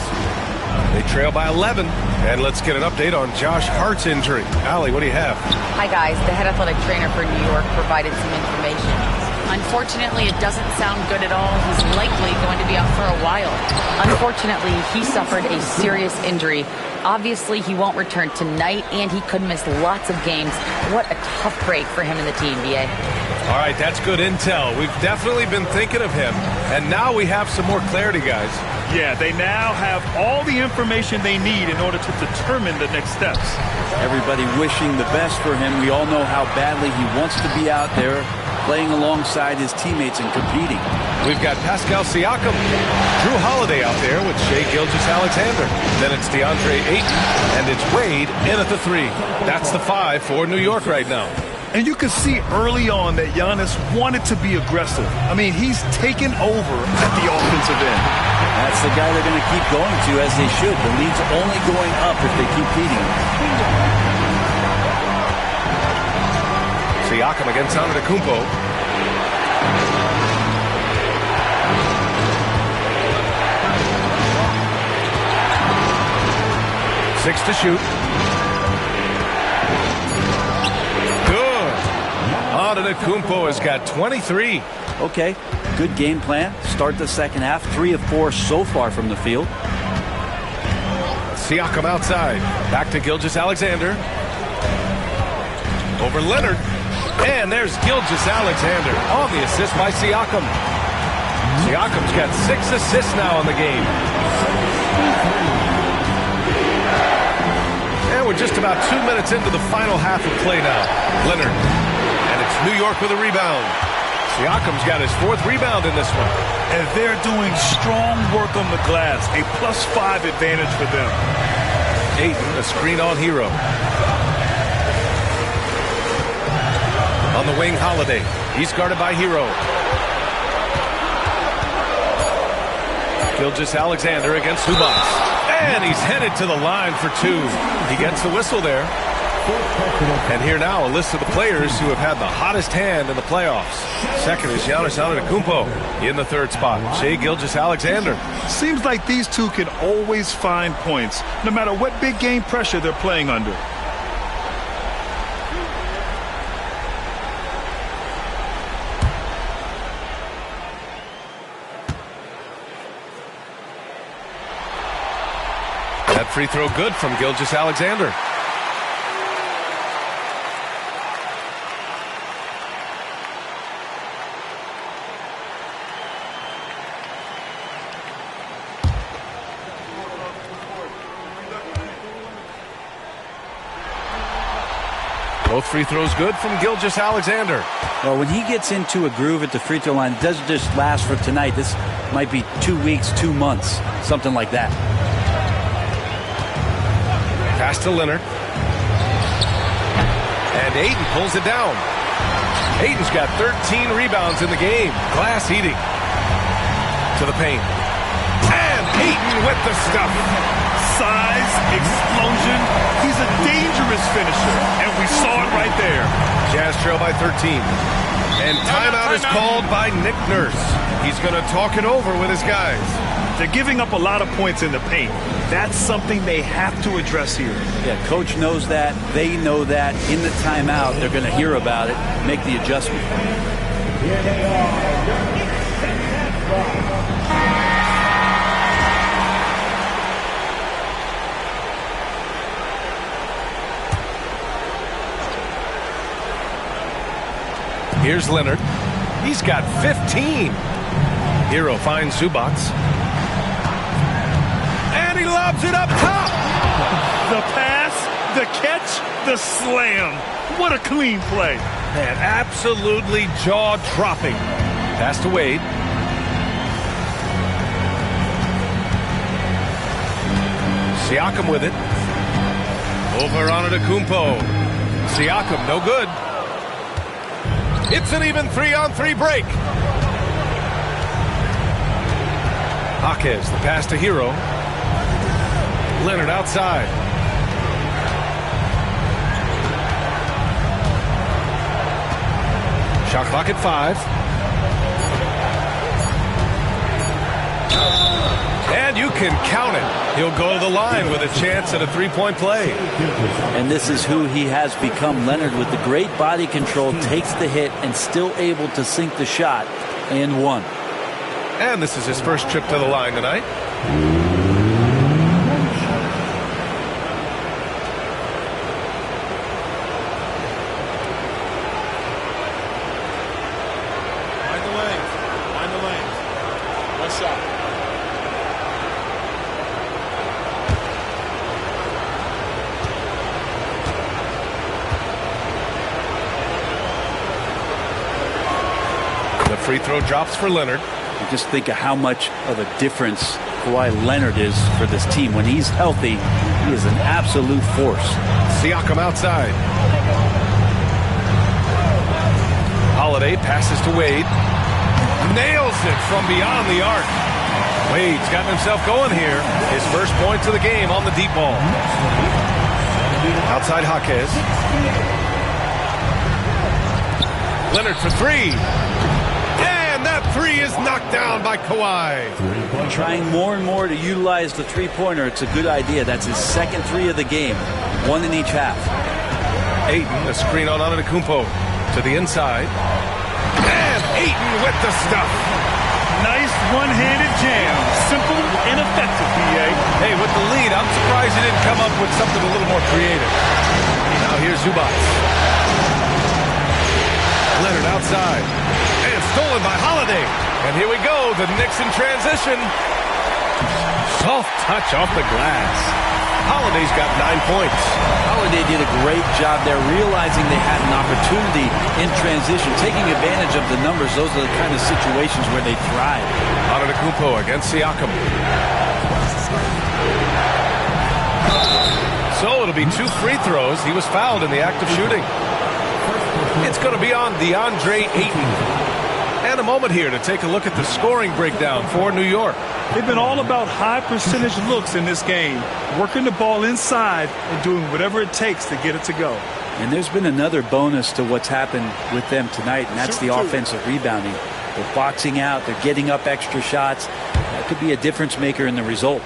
Speaker 2: They trail by 11. And let's get an update on Josh Hart's injury. Allie, what do you have?
Speaker 7: Hi, guys. The head athletic trainer for New York provided some information. Unfortunately, it doesn't sound good at all. He's likely going to be out for a while. Unfortunately, he suffered a serious injury. Obviously, he won't return tonight, and he could miss lots of games. What a tough break for him in the team, BA.
Speaker 2: All right, that's good intel. We've definitely been thinking of him. And now we have some more clarity, guys.
Speaker 5: Yeah, they now have all the information they need in order to determine the next steps.
Speaker 3: Everybody wishing the best for him. We all know how badly he wants to be out there playing alongside his teammates and competing.
Speaker 2: We've got Pascal Siakam, Drew Holiday out there with Shai Gilgeous-Alexander. Then it's DeAndre Ayton, and it's Wade in at the 3. That's the 5 for New York right now.
Speaker 5: And you can see early on that Giannis wanted to be aggressive. I mean, he's taken over at the offensive end.
Speaker 3: That's the guy they're going to keep going to, as they should. The lead's only going up if they keep beating him.
Speaker 2: Siakam against Antetokounmpo. Six to shoot. Good. Antetokounmpo has got 23.
Speaker 3: Okay, good game plan. Start the second half. 3 of 4 so far from the field.
Speaker 2: Siakam outside. Back to Gilgeous-Alexander. Over Leonard. And there's Gilgeous-Alexander on the assist by Siakam. Siakam's got 6 assists now in the game. And we're just about 2 minutes into the final half of play now. Leonard. And it's New York with a rebound. Siakam's got his 4th rebound in this one.
Speaker 5: And they're doing strong work on the glass. A +5 advantage for them.
Speaker 2: Ayton, a screen on Hero. On the wing, Holiday. He's guarded by Hero. Gilgeous-Alexander against Zubac. And he's headed to the line for 2. He gets the whistle there. And here now, a list of the players who have had the hottest hand in the playoffs. Second is Giannis Antetokounmpo in the 3rd spot. Shai Gilgeous-Alexander.
Speaker 5: Seems like these two can always find points, no matter what big game pressure they're playing under.
Speaker 2: That free throw good from Gilgeous-Alexander. Both free throws good from Gilgeous-Alexander.
Speaker 3: Well, when he gets into a groove at the free throw line, it doesn't just last for tonight. This might be 2 weeks, 2 months, something like that.
Speaker 2: Pass to Leonard. And Ayton pulls it down. Ayton's got 13 rebounds in the game. Glass eating. To the paint. And Ayton with the stuff.
Speaker 5: Size, explosion. He's a dangerous finisher, and we saw it right there.
Speaker 2: Jazz trail by 13. And timeout is called by Nick Nurse. He's going to talk it over with his guys.
Speaker 5: They're giving up a lot of points in the paint. That's something they have to address here.
Speaker 3: Yeah, coach knows that. They know that. In the timeout, they're going to hear about it, make the adjustment.
Speaker 6: Here they are, your Knicks and
Speaker 2: Here's Leonard. He's got 15. Hero finds Zubac. And he lobs it up top.
Speaker 5: The pass, the catch, the slam. What a clean play.
Speaker 2: Man, absolutely jaw-dropping. Pass to Wade. Siakam with it. Over on Antetokounmpo. Siakam, no good. It's an even 3-on-3 break. Jaquez, the pass to Hero. Leonard outside. Shot clock at 5. And you can count it. He'll go to the line with a chance at a three-point play.
Speaker 3: And this is who he has become. Leonard, with the great body control, takes the hit and still able to sink the shot and one.
Speaker 2: And this is his first trip to the line tonight.
Speaker 4: Find the lanes. Find the lanes. One shot.
Speaker 2: The free throw drops for Leonard.
Speaker 3: You just think of how much of a difference Kawhi Leonard is for this team. When he's healthy, he is an absolute force.
Speaker 2: Siakam outside. Holiday passes to Wade. Nails it from beyond the arc. Wade's gotten himself going here. His first points of the game on the deep ball. Outside Jaquez. Leonard for 3. That 3 is knocked down by Kawhi.
Speaker 3: Trying more and more to utilize the three-pointer. It's a good idea. That's his second 3 of the game. 1 in each half.
Speaker 2: Ayton, a screen on Antetokounmpo to the inside. And Ayton with the stuff.
Speaker 5: Nice one-handed jam. Simple and effective, B.A.
Speaker 2: Hey, with the lead, I'm surprised he didn't come up with something a little more creative. Now here's Zubac. Leonard outside. And stolen by Holiday. And here we go, the Knicks in transition. Soft touch off the glass. Holiday's got 9 points.
Speaker 3: Holiday did a great job there, realizing they had an opportunity in transition, taking advantage of the numbers. Those are the kind of situations where they thrive.
Speaker 2: Antetokounmpo against Siakam. So it'll be 2 free throws. He was fouled in the act of shooting. It's going to be on DeAndre Ayton. And a moment here to take a look at the scoring breakdown for New York.
Speaker 5: They've been all about high percentage looks in this game, working the ball inside and doing whatever it takes to get it to go.
Speaker 3: And there's been another bonus to what's happened with them tonight, and that's the offensive rebounding. They're boxing out, they're getting up extra shots. That could be a difference maker in the result.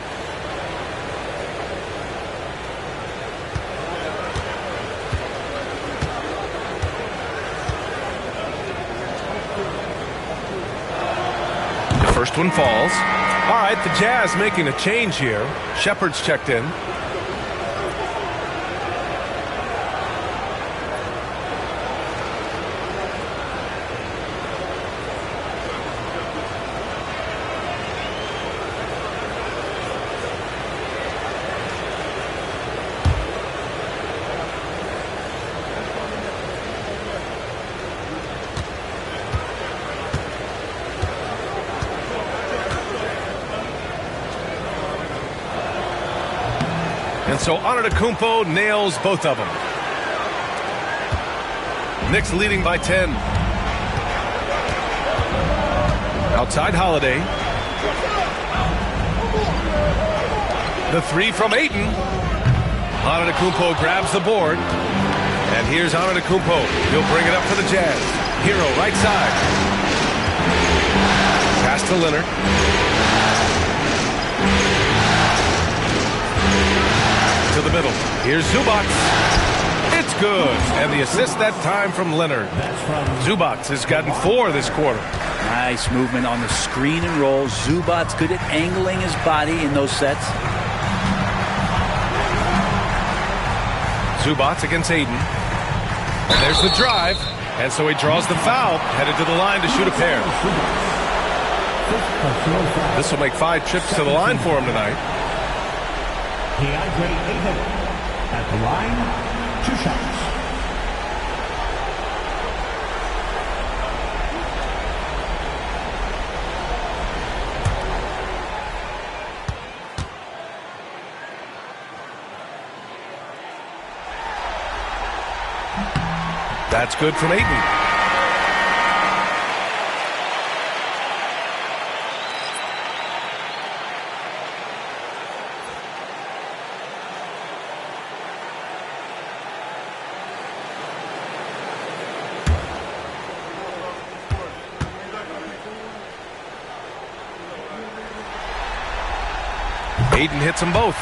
Speaker 2: First one falls. All right, the Jazz making a change here. Shepard's checked in. And so Antetokounmpo nails both of them. Knicks leading by 10. Outside Holiday. The 3 from Ayton. Antetokounmpo grabs the board. And here's Antetokounmpo. He'll bring it up for the Jazz. Hero right side. Pass to Leonard. to the middle. Here's Zubac. It's good. And the assist that time from Leonard. Zubac has gotten 4 this quarter.
Speaker 3: Nice movement on the screen and roll. Zubac's good at angling his body in those sets.
Speaker 2: Zubac against Aiden. And there's the drive. And so he draws the foul, headed to the line to shoot a pair. This will make 5 trips to the line for him tonight.
Speaker 6: At the line, 2 shots.
Speaker 2: That's good from Aiden. Aiden hits them both.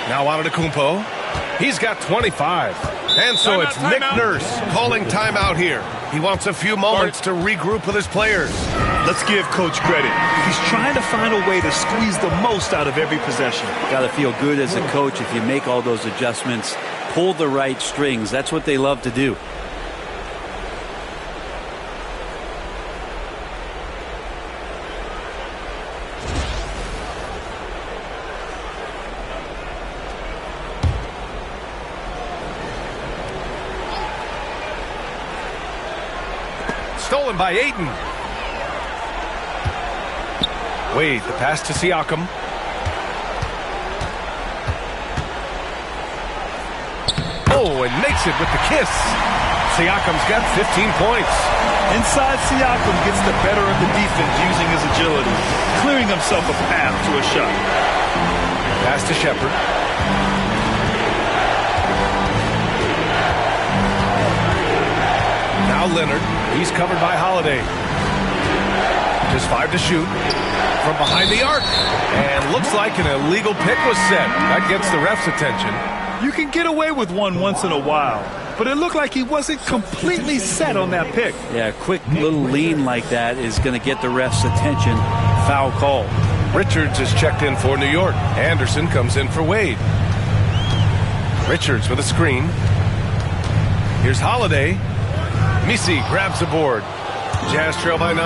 Speaker 2: Now Antetokounmpo. He's got 25. And so it's Nick Nurse calling timeout here. He wants a few moments to regroup with his players.
Speaker 5: Let's give Coach credit. He's trying to find a way to squeeze the most out of every possession.
Speaker 3: Got to feel good as a coach if you make all those adjustments, pull the right strings. That's what they love to do.
Speaker 2: Stolen by Aiden. Wade, the pass to Siakam. Oh, and makes it with the kiss. Siakam's got 15 points.
Speaker 5: Inside, Siakam gets the better of the defense using his agility, clearing himself a path to a shot.
Speaker 2: Pass to Shepard. Now Leonard. He's covered by Holiday. Just 5 to shoot from behind the arc. And looks like an illegal pick was set. That gets the ref's attention.
Speaker 5: You can get away with one once in a while, but it looked like he wasn't completely set on that pick.
Speaker 3: Yeah, a quick little lean like that is going to get the ref's attention. Foul call.
Speaker 2: Richards is checked in for New York. Anderson comes in for Wade. Richards with a screen. Here's Holiday. Misi grabs the board. Jazz trail by 9.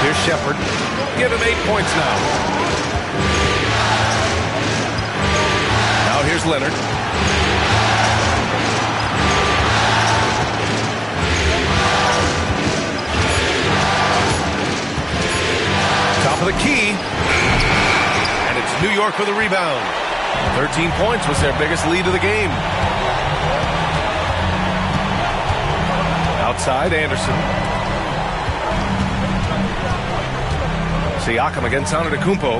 Speaker 2: Here's Shepard. Give him 8 points now. Now here's Leonard. Top of the key. And it's New York with a rebound. 13 points was their biggest lead of the game. Outside, Anderson. Siakam against Antetokounmpo.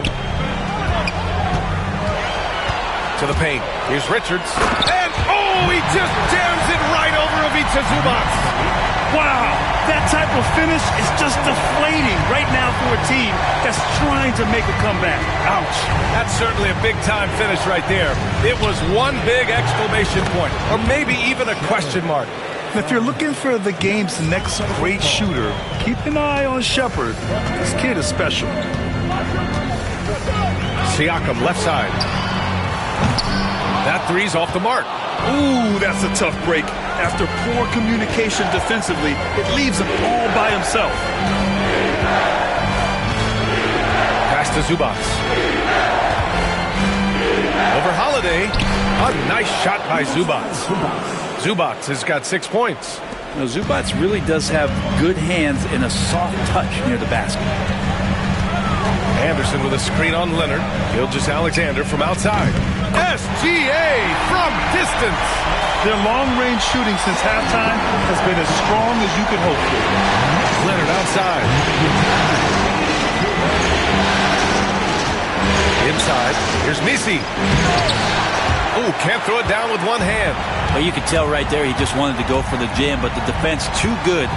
Speaker 2: To the paint. Here's Richards. And, oh, he just jams it right over Ivica Zubac.
Speaker 5: Wow, that type of finish is just deflating right now for a team that's trying to make a comeback.
Speaker 2: Ouch. That's certainly a big-time finish right there. It was one big exclamation point, or maybe even a question mark.
Speaker 5: If you're looking for the game's next great shooter, keep an eye on Shepard. This kid is special.
Speaker 2: Siakam, left side. That three's off the mark.
Speaker 5: Ooh, that's a tough break. After poor communication defensively, it leaves him all by himself.
Speaker 2: Pass to Zubac. Over Holiday. A nice shot by Zubac. Zubac has got 6 points.
Speaker 3: Now, Zubac really does have good hands and a soft touch near the basket.
Speaker 2: Anderson with a screen on Leonard. Gilgeous-Alexander from outside. SGA from distance.
Speaker 5: Their long-range shooting since halftime has been as strong as you could hope for.
Speaker 2: Leonard outside. Inside. Here's Misi. Ooh, can't throw it down with one hand.
Speaker 3: Well, you could tell right there he just wanted to go for the jam, but the defense too good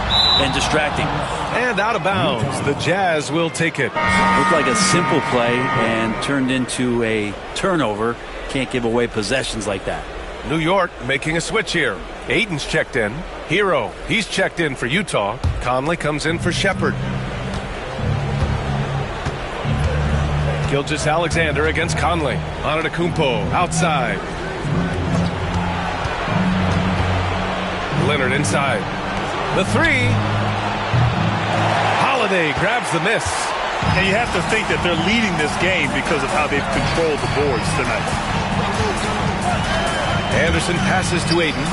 Speaker 3: and distracting.
Speaker 2: And out of bounds. The Jazz will take it.
Speaker 3: Looked like a simple play and turned into a turnover. Can't give away possessions like that.
Speaker 2: New York making a switch here. Aiden's checked in. Hero, he's checked in for Utah. Conley comes in for Shepherd. Gilgeous-Alexander against Conley. Antetokounmpo outside. Leonard inside. The three. Holiday grabs the miss.
Speaker 5: And you have to think that they're leading this game because of how they've controlled the boards tonight.
Speaker 2: Anderson passes to Aiden.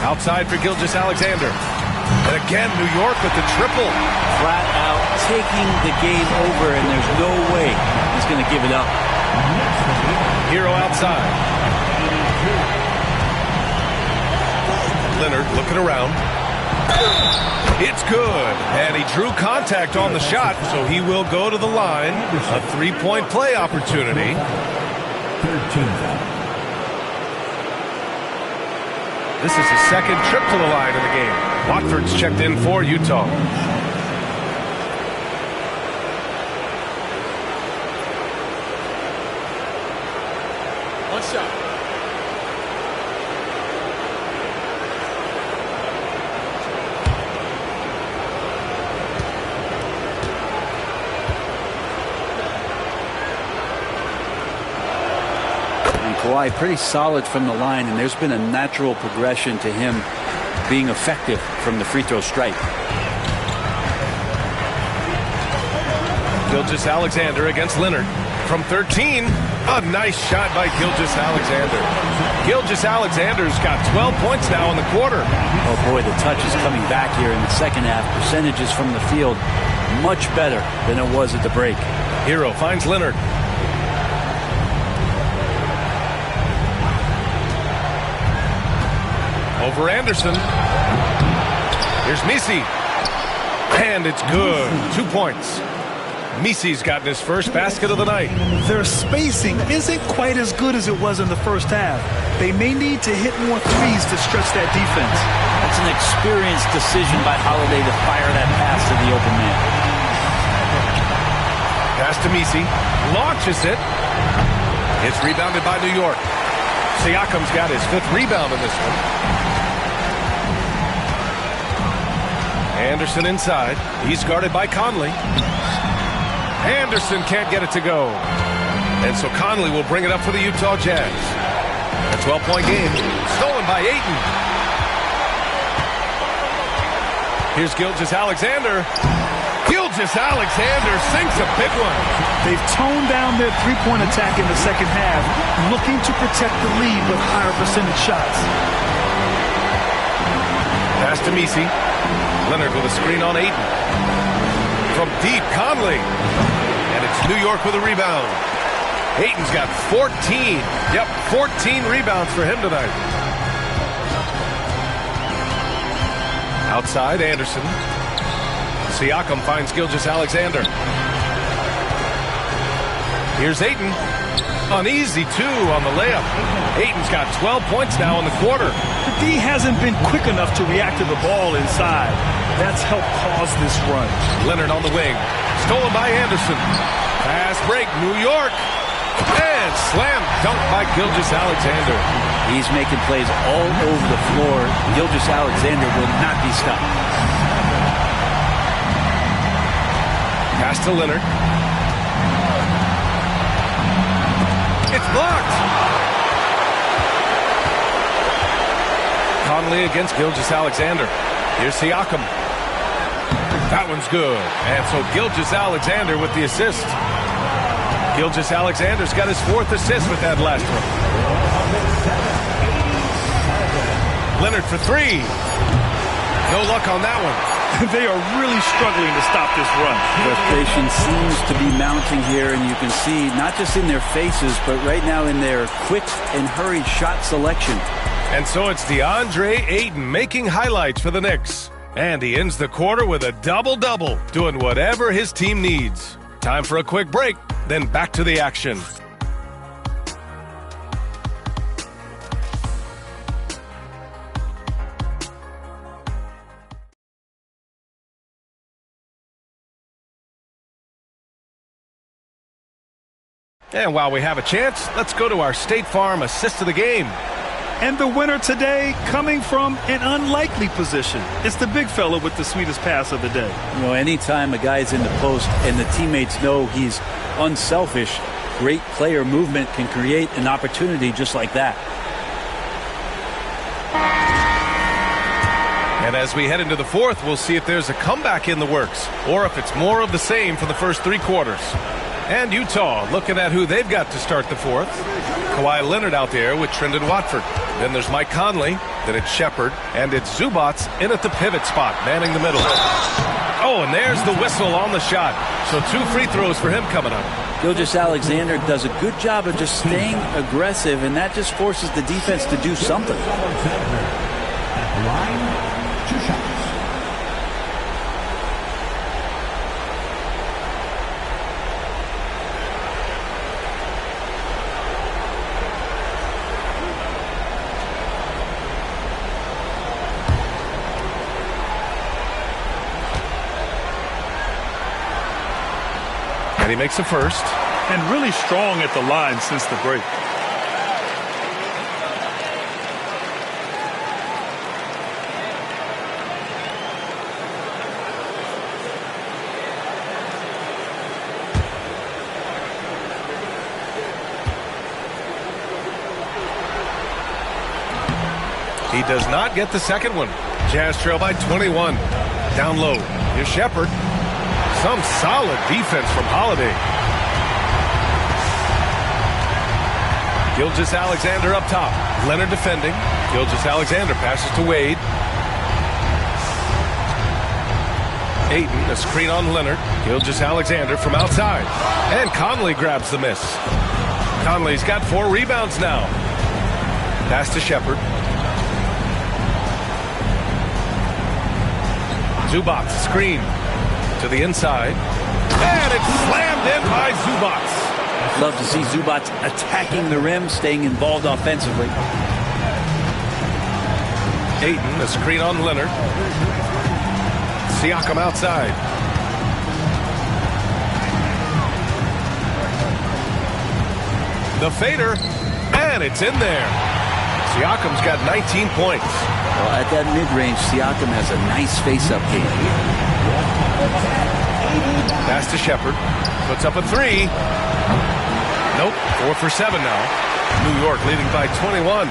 Speaker 2: Outside for Gilgeous-Alexander. And again, New York with the triple.
Speaker 3: Flat out taking the game over, and there's no way he's going to give it up.
Speaker 2: Hero outside. Leonard looking around. It's good. And he drew contact on the shot, so he will go to the line. A three-point play opportunity.
Speaker 6: 13.
Speaker 2: This is his second trip to the line in the game. Watford's checked in for Utah.
Speaker 4: One shot.
Speaker 3: Kawhi pretty solid from the line, and there's been a natural progression to him being effective from the free throw stripe.
Speaker 2: Gilgeous-Alexander against Leonard. From 13, a nice shot by Gilgeous-Alexander. Gilgeous-Alexander's got 12 points now in the quarter.
Speaker 3: Oh boy, the touch is coming back here in the second half. Percentages from the field much better than it was at the break.
Speaker 2: Hero finds Leonard. Over Anderson. Here's Misi. And it's good. 2 points. Misi's gotten his first basket of the night.
Speaker 5: Their spacing isn't quite as good as it was in the first half. They may need to hit more threes to stretch that defense.
Speaker 3: That's an experienced decision by Holiday to fire that pass to the open man.
Speaker 2: Pass to Misi. Launches it. It's rebounded by New York. Siakam's got his 5th rebound in this one. Anderson inside. He's guarded by Conley. Anderson can't get it to go. And so Conley will bring it up for the Utah Jazz. A 12-point game. Stolen by Ayton. Here's Gilgeous-Alexander. Gilgeous-Alexander sinks a big one.
Speaker 5: They've toned down their three-point attack in the second half, looking to protect the lead with higher percentage shots.
Speaker 2: Pass to Misi. Leonard with a screen on Ayton. From deep, Conley. And it's New York with a rebound. Ayton's got 14. Yep, 14 rebounds for him tonight. Outside, Anderson. Siakam finds Gilgeous-Alexander. Here's Ayton. An easy 2 on the layup. Ayton's got 12 points now in the quarter.
Speaker 5: The D hasn't been quick enough to react to the ball inside. That's helped cause this run.
Speaker 2: Leonard on the wing. Stolen by Anderson. Pass break, New York. And slam dunk by Gilgeous-Alexander.
Speaker 3: He's making plays all over the floor. Gilgeous-Alexander will not be stopped.
Speaker 2: Pass to Leonard. It's blocked. Conley against Gilgeous-Alexander. Here's Siakam. That one's good. And so Gilgeous-Alexander with the assist. Gilgeous-Alexander's got his 4th assist with that last one. Leonard for 3. No luck on that one.
Speaker 5: They are really struggling to stop this run.
Speaker 3: Frustration seems to be mounting here, and you can see not just in their faces, but right now in their quick and hurried shot selection.
Speaker 2: And so it's DeAndre Ayton making highlights for the Knicks. And he ends the quarter with a double-double, doing whatever his team needs. Time for a quick break, then back to the action. And while we have a chance, let's go to our State Farm assist of the game.
Speaker 5: And the winner today coming from an unlikely position. It's the big fella with the sweetest pass of the day.
Speaker 3: You know, anytime a guy's in the post and the teammates know he's unselfish, great player movement can create an opportunity just like that.
Speaker 2: And as we head into the fourth, we'll see if there's a comeback in the works or if it's more of the same for the first 3 quarters. And Utah looking at who they've got to start the fourth. Kawhi Leonard out there with Trendon Watford. Then there's Mike Conley. Then it's Shepard. And it's Zubats in at the pivot spot, manning the middle. Oh, and there's the whistle on the shot. So 2 free throws for him coming up.
Speaker 3: Gilgeous-Alexander does a good job of just staying aggressive, and that just forces the defense to do something.
Speaker 6: Line, 2 shots.
Speaker 2: And he makes the first.
Speaker 5: And really strong at the line since the break.
Speaker 2: He does not get the second one. Jazz trail by 21. Down low. Here's Shepard. Some solid defense from Holiday. Gilgeous-Alexander up top. Leonard defending. Gilgeous-Alexander passes to Wade. Ayton, a screen on Leonard. Gilgeous-Alexander from outside. And Conley grabs the miss. Conley's got 4 rebounds now. Pass to Shepard. Zubats, screen to the inside. And it's slammed in by Zubats.
Speaker 3: Love to see Zubats attacking the rim, staying involved offensively.
Speaker 2: Ayton, a screen on Leonard. Siakam outside. The fader, and it's in there. Siakam's got 19 points.
Speaker 3: Well, at that mid-range, Siakam has a nice face-up game.
Speaker 2: Pass to Shepard. Puts up a 3. Nope, 4 for 7 now. New York leading by 21.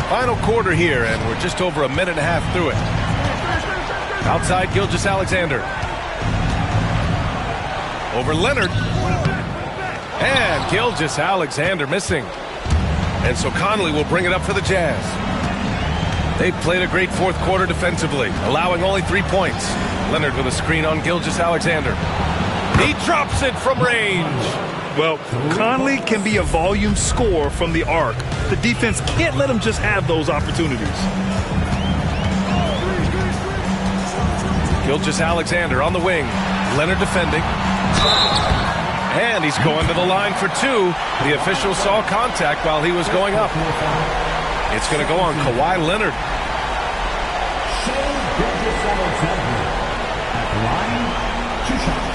Speaker 2: Final quarter here, and we're just over a minute and a half through it. Outside, Gilgeous-Alexander. Over Leonard. And Gilgeous-Alexander missing. And so Conley will bring it up for the Jazz. They've played a great fourth quarter defensively, allowing only 3 points. Leonard with a screen on Gilgeous-Alexander. He drops it from range.
Speaker 5: Well, Conley can be a volume scorer from the arc. The defense can't let him just have those opportunities.
Speaker 2: Gilgeous-Alexander on the wing. Leonard defending. And he's going to the line for 2. The official saw contact while he was going up. It's going to go on Kawhi Leonard.
Speaker 6: At the line, 2 shots.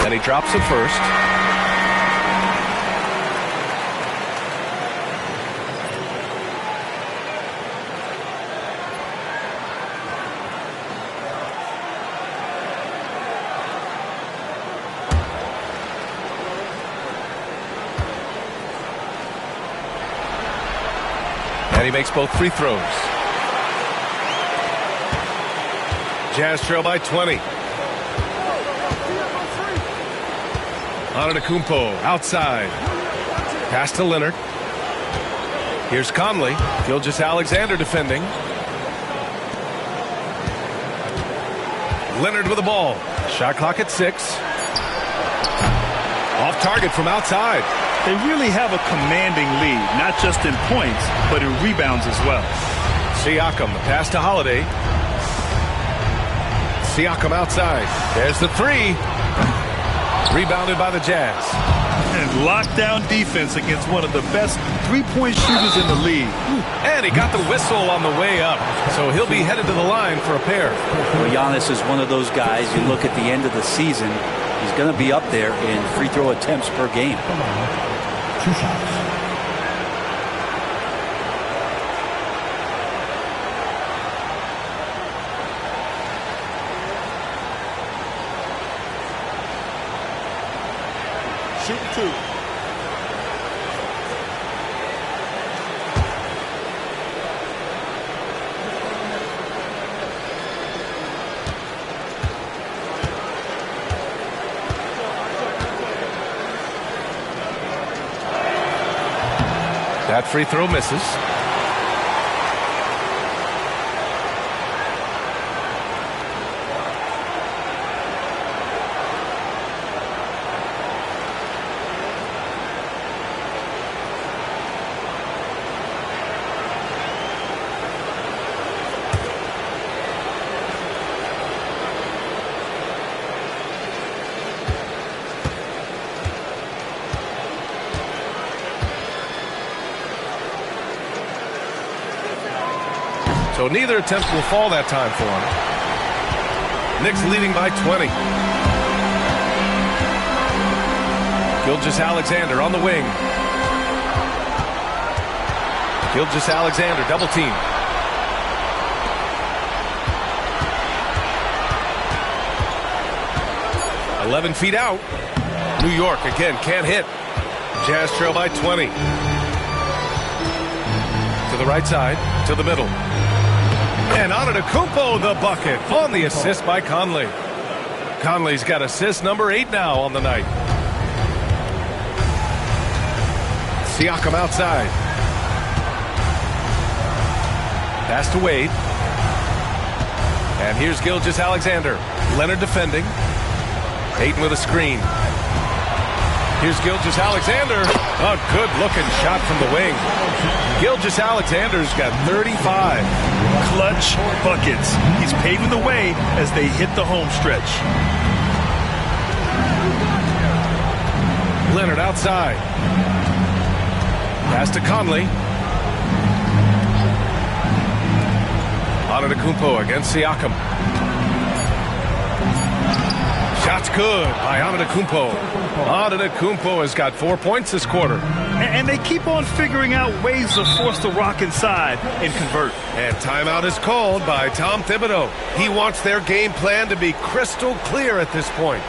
Speaker 2: And he drops it first. And he makes both free throws. Jazz trail by 20. Antetokounmpo outside. Pass to Leonard. Here's Conley. Gilgeous-Alexander defending. Leonard with the ball. Shot clock at 6. Off target from outside.
Speaker 5: They really have a commanding lead, not just in points, but in rebounds as well.
Speaker 2: Siakam, the pass to Holiday. Siakam outside. There's the three. Rebounded by the Jazz.
Speaker 5: And lockdown defense against one of the best three-point shooters in the league.
Speaker 2: And he got the whistle on the way up. So he'll be headed to the line for a pair.
Speaker 3: Well, Giannis is one of those guys, you look at the end of the season, he's going to be up there in free throw attempts per game.
Speaker 6: 2 shots.
Speaker 4: Shoot 2.
Speaker 2: That free throw misses. So neither attempt will fall that time for him. Knicks leading by 20. Gilgeous-Alexander on the wing. Gilgeous-Alexander double team. "11 feet out. New York again can't hit. Jazz trail by 20. To the right side, to the middle. And Antetokounmpo the bucket on the assist by Conley. Conley's got assist number 8 now on the night. Siakam outside. Pass to Wade. And here's Gilgeous-Alexander. Leonard defending. Ayton with a screen. Here's Gilgeous-Alexander. A good-looking shot from the wing. Gilgeous-Alexander's got 35.
Speaker 5: Clutch buckets. He's paving the way as they hit the home stretch.
Speaker 2: Leonard outside. Pass to Conley. Antetokounmpo against Siakam. Shot's good by Antetokounmpo. Antetokounmpo has got 4 points this quarter.
Speaker 5: And they keep on figuring out ways to force the Rock inside and convert.
Speaker 2: And timeout is called by Tom Thibodeau. He wants their game plan to be crystal clear at this point.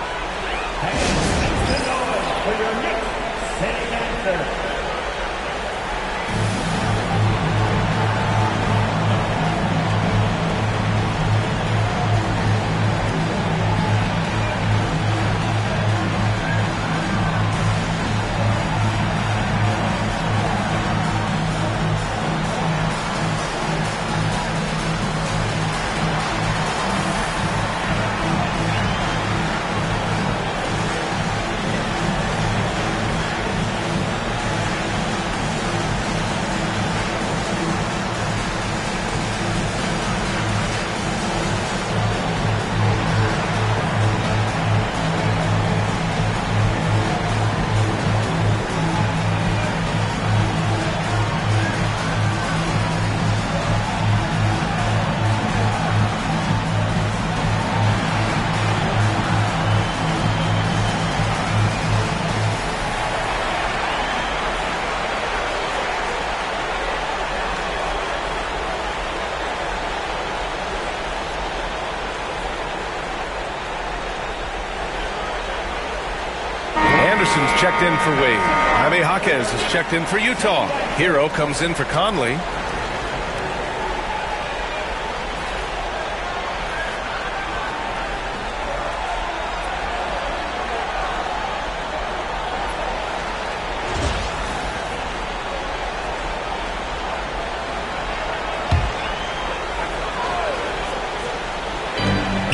Speaker 2: Anderson's checked in for Wade. Jaime Jaquez is checked in for Utah. Hero comes in for Conley.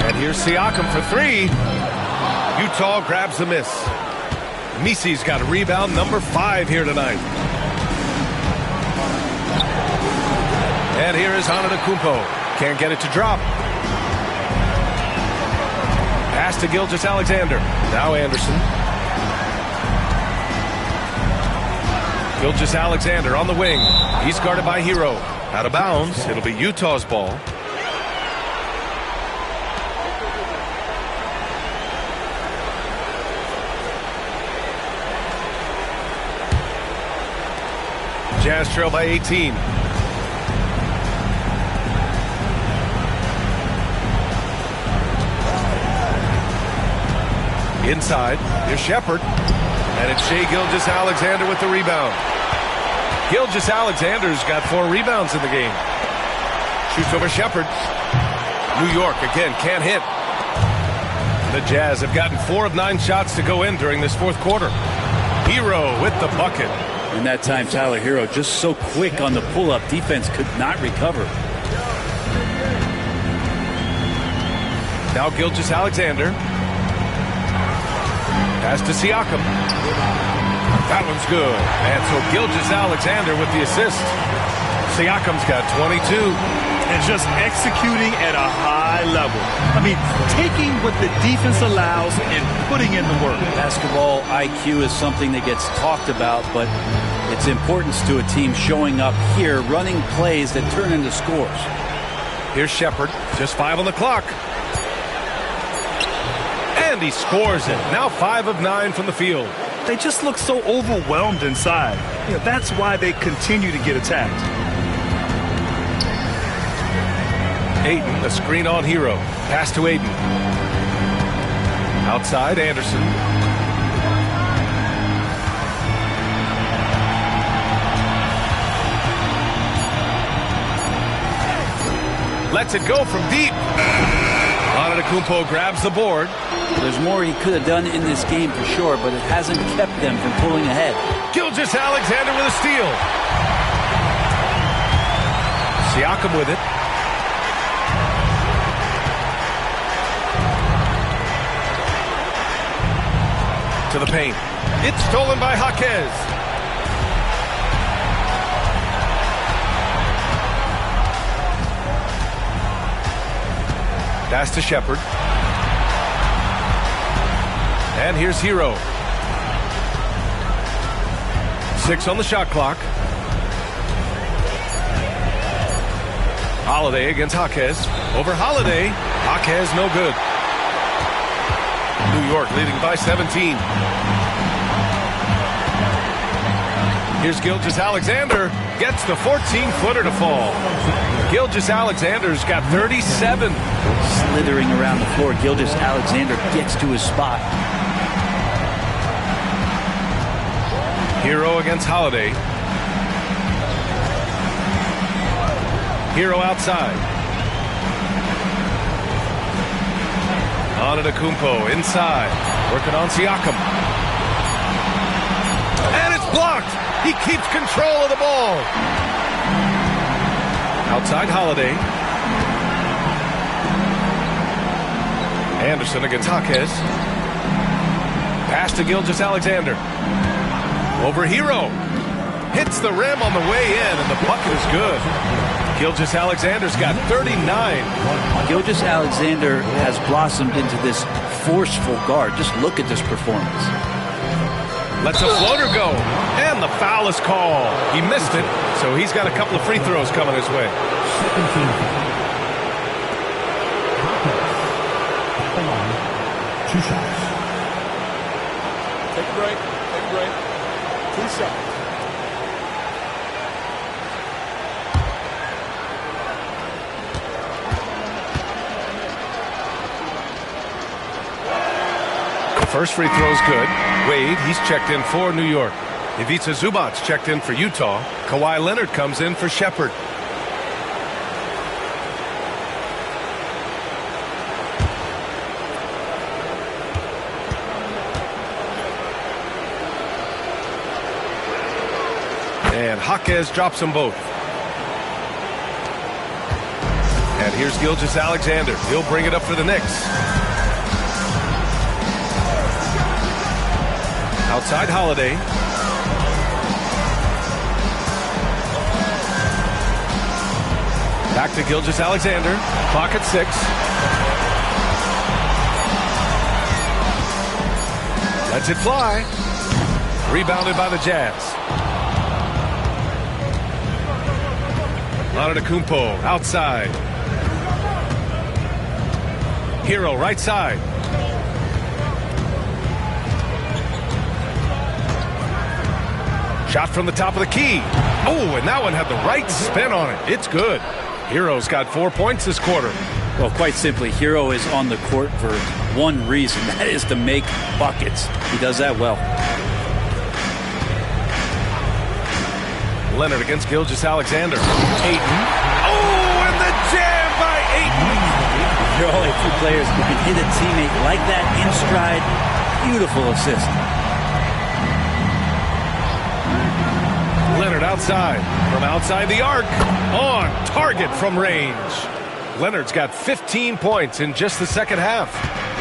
Speaker 2: And here's Siakam for 3. Utah grabs the miss. Misi's got a rebound, number 5 here tonight. And here is Antetokounmpo. Can't get it to drop. Pass to Gilgeous-Alexander. Now Anderson. Gilgeous-Alexander on the wing. He's guarded by Hero. Out of bounds. It'll be Utah's ball. Jazz trail by 18. Inside, here's Shepard. And it's Shai Gilgeous-Alexander with the rebound. Gilgeous-Alexander's got 4 rebounds in the game. Shoots over Shepard. New York, again, can't hit. The Jazz have gotten 4 of 9 shots to go in during this fourth quarter. Hero with the bucket.
Speaker 3: And that time, Tyler Hero just so quick on the pull-up. Defense could not recover.
Speaker 2: Now Gilgeous-Alexander. Pass to Siakam. That one's good. And so Gilgeous-Alexander with the assist. Siakam's got 22.
Speaker 5: And just executing at a high level. I mean, taking what the defense allows and putting in the work.
Speaker 3: Basketball IQ is something that gets talked about, but its importance to a team showing up here, running plays that turn into scores.
Speaker 2: Here's Shepard, just 5 on the clock. And he scores it. Now 5 of 9 from the field.
Speaker 5: They just look so overwhelmed inside. You know, that's why they continue to get attacked.
Speaker 2: Ayton, a screen on Hero. Pass to Ayton. Outside, Anderson. Lets it go from deep. Antetokounmpo grabs the board.
Speaker 3: There's more he could have done in this game for sure, but it hasn't kept them from pulling ahead.
Speaker 2: Gilgeous-Alexander with a steal. Siakam with it. To the paint. It's stolen by Jaquez. Pass to Shepard. And here's Hero. 6 on the shot clock. Holiday against Jaquez. Over Holiday. Jaquez no good. New York leading by 17. Here's Gilgeous-Alexander. Gets the 14-footer to fall. Gilgeous-Alexander's got 37.
Speaker 3: Slithering around the floor, Gilgeous-Alexander gets to his spot.
Speaker 2: Hero against Holiday. Hero outside. Antetokounmpo inside. Working on Siakam. And it's blocked. He keeps control of the ball. Outside Holiday. Anderson against Jaquez. Pass to Gilgeous-Alexander. Over Hero. Hits the rim on the way in, and the bucket is good. Gilgeous-Alexander's got 39.
Speaker 3: Gilgeous-Alexander has blossomed into this forceful guard. Just look at this performance.
Speaker 2: Lets a floater go, and the foul is called. He missed it, so he's got a couple of free throws coming his way.
Speaker 6: Two shots.
Speaker 4: Take a break. Take a break. 2 shots.
Speaker 2: First free throw's good. Wade, he's checked in for New York. Ivica Zubac checked in for Utah. Kawhi Leonard comes in for Shepard. And Jaquez drops them both. And here's Gilgeous-Alexander. He'll bring it up for the Knicks. Outside Holiday. Back to Gilgeous-Alexander. Clock at 6. Lets it fly. Rebounded by the Jazz. Antetokounmpo outside. Hero right side. Shot from the top of the key. Oh, and that one had the right spin on it. It's good. Hero's got 4 points this quarter.
Speaker 3: Well, quite simply, Hero is on the court for one reason. That is to make buckets. He does that well.
Speaker 2: Leonard against Gilgeous-Alexander. Ayton. Oh, and the jam by Ayton.
Speaker 3: There are only a few players who can hit a teammate like that in stride. Beautiful assist.
Speaker 2: Leonard outside. From outside the arc. On target from range. Leonard's got 15 points in just the second half.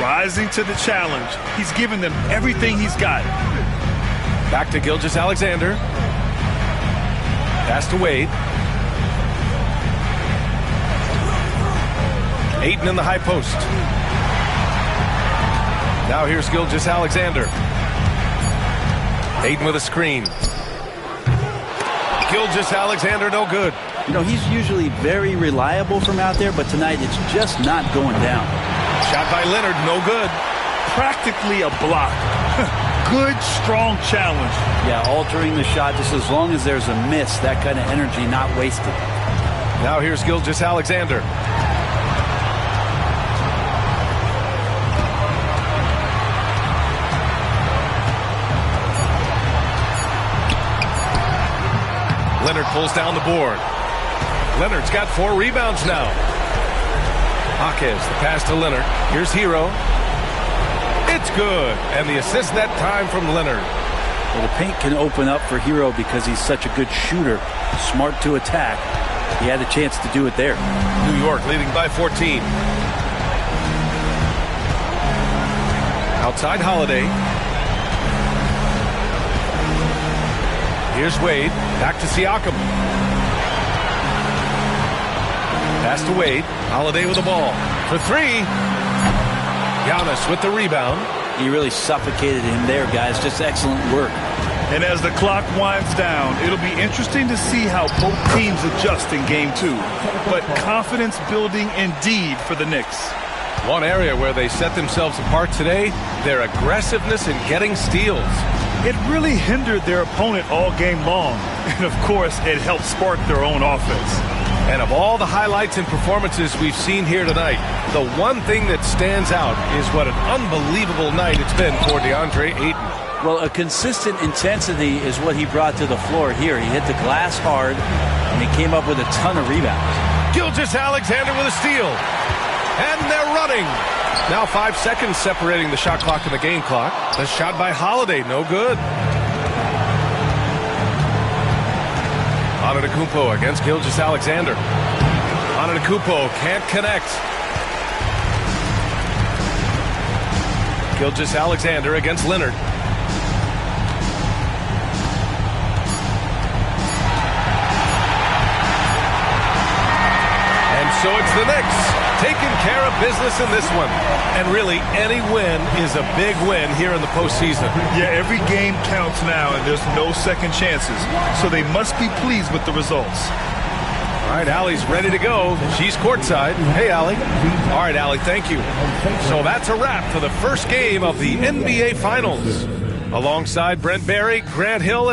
Speaker 5: Rising to the challenge. He's given them everything he's got.
Speaker 2: Back to Gilgeous-Alexander. Pass to Wade. Ayton in the high post. Now here's Gilgeous-Alexander. Ayton with a screen. Gilgeous-Alexander no good.
Speaker 3: You know, he's usually very reliable from out there, but tonight it's just not going down.
Speaker 2: Shot by Leonard, no good.
Speaker 5: Practically a block. Good, strong challenge.
Speaker 3: Yeah, altering the shot just as long as there's a miss. That kind of energy not wasted.
Speaker 2: Now here's Gilgeous-Alexander. Leonard pulls down the board. Leonard's got 4 rebounds now. Jaquez, the pass to Leonard. Here's Hero. It's good. And the assist that time from Leonard.
Speaker 3: Well, the paint can open up for Hero because he's such a good shooter. Smart to attack. He had a chance to do it there.
Speaker 2: New York leading by 14. Outside Holiday. Here's Wade. Back to Siakam. Pass to Wade. Holiday with the ball. For 3. Giannis with the rebound.
Speaker 3: He really suffocated him there, guys. Just excellent work.
Speaker 5: And as the clock winds down, it'll be interesting to see how both teams adjust in Game 2. But confidence building indeed for the Knicks.
Speaker 2: One area where they set themselves apart today, their aggressiveness in getting steals.
Speaker 5: It really hindered their opponent all game long. And of course, it helped spark their own offense.
Speaker 2: And of all the highlights and performances we've seen here tonight, the one thing that stands out is what an unbelievable night it's been for DeAndre Ayton.
Speaker 3: Well, a consistent intensity is what he brought to the floor here. He hit the glass hard, and he came up with a ton of rebounds.
Speaker 2: Gilgeous-Alexander with a steal. And they're running. Now 5 seconds separating the shot clock and the game clock. The shot by Holiday, no good. Antetokounmpo against Gilgeous-Alexander. Antetokounmpo can't connect. Gilgeous-Alexander against Leonard. And so it's the Knicks taking care of business in this one. And really, any win is a big win here in the postseason.
Speaker 5: Yeah, every game counts now, and there's no second chances. So they must be pleased with the results.
Speaker 2: All right, Allie's ready to go. She's courtside. Hey, Allie. All right, Allie, thank you. So that's a wrap for the first game of the NBA Finals. Alongside Brent Barry, Grant Hill,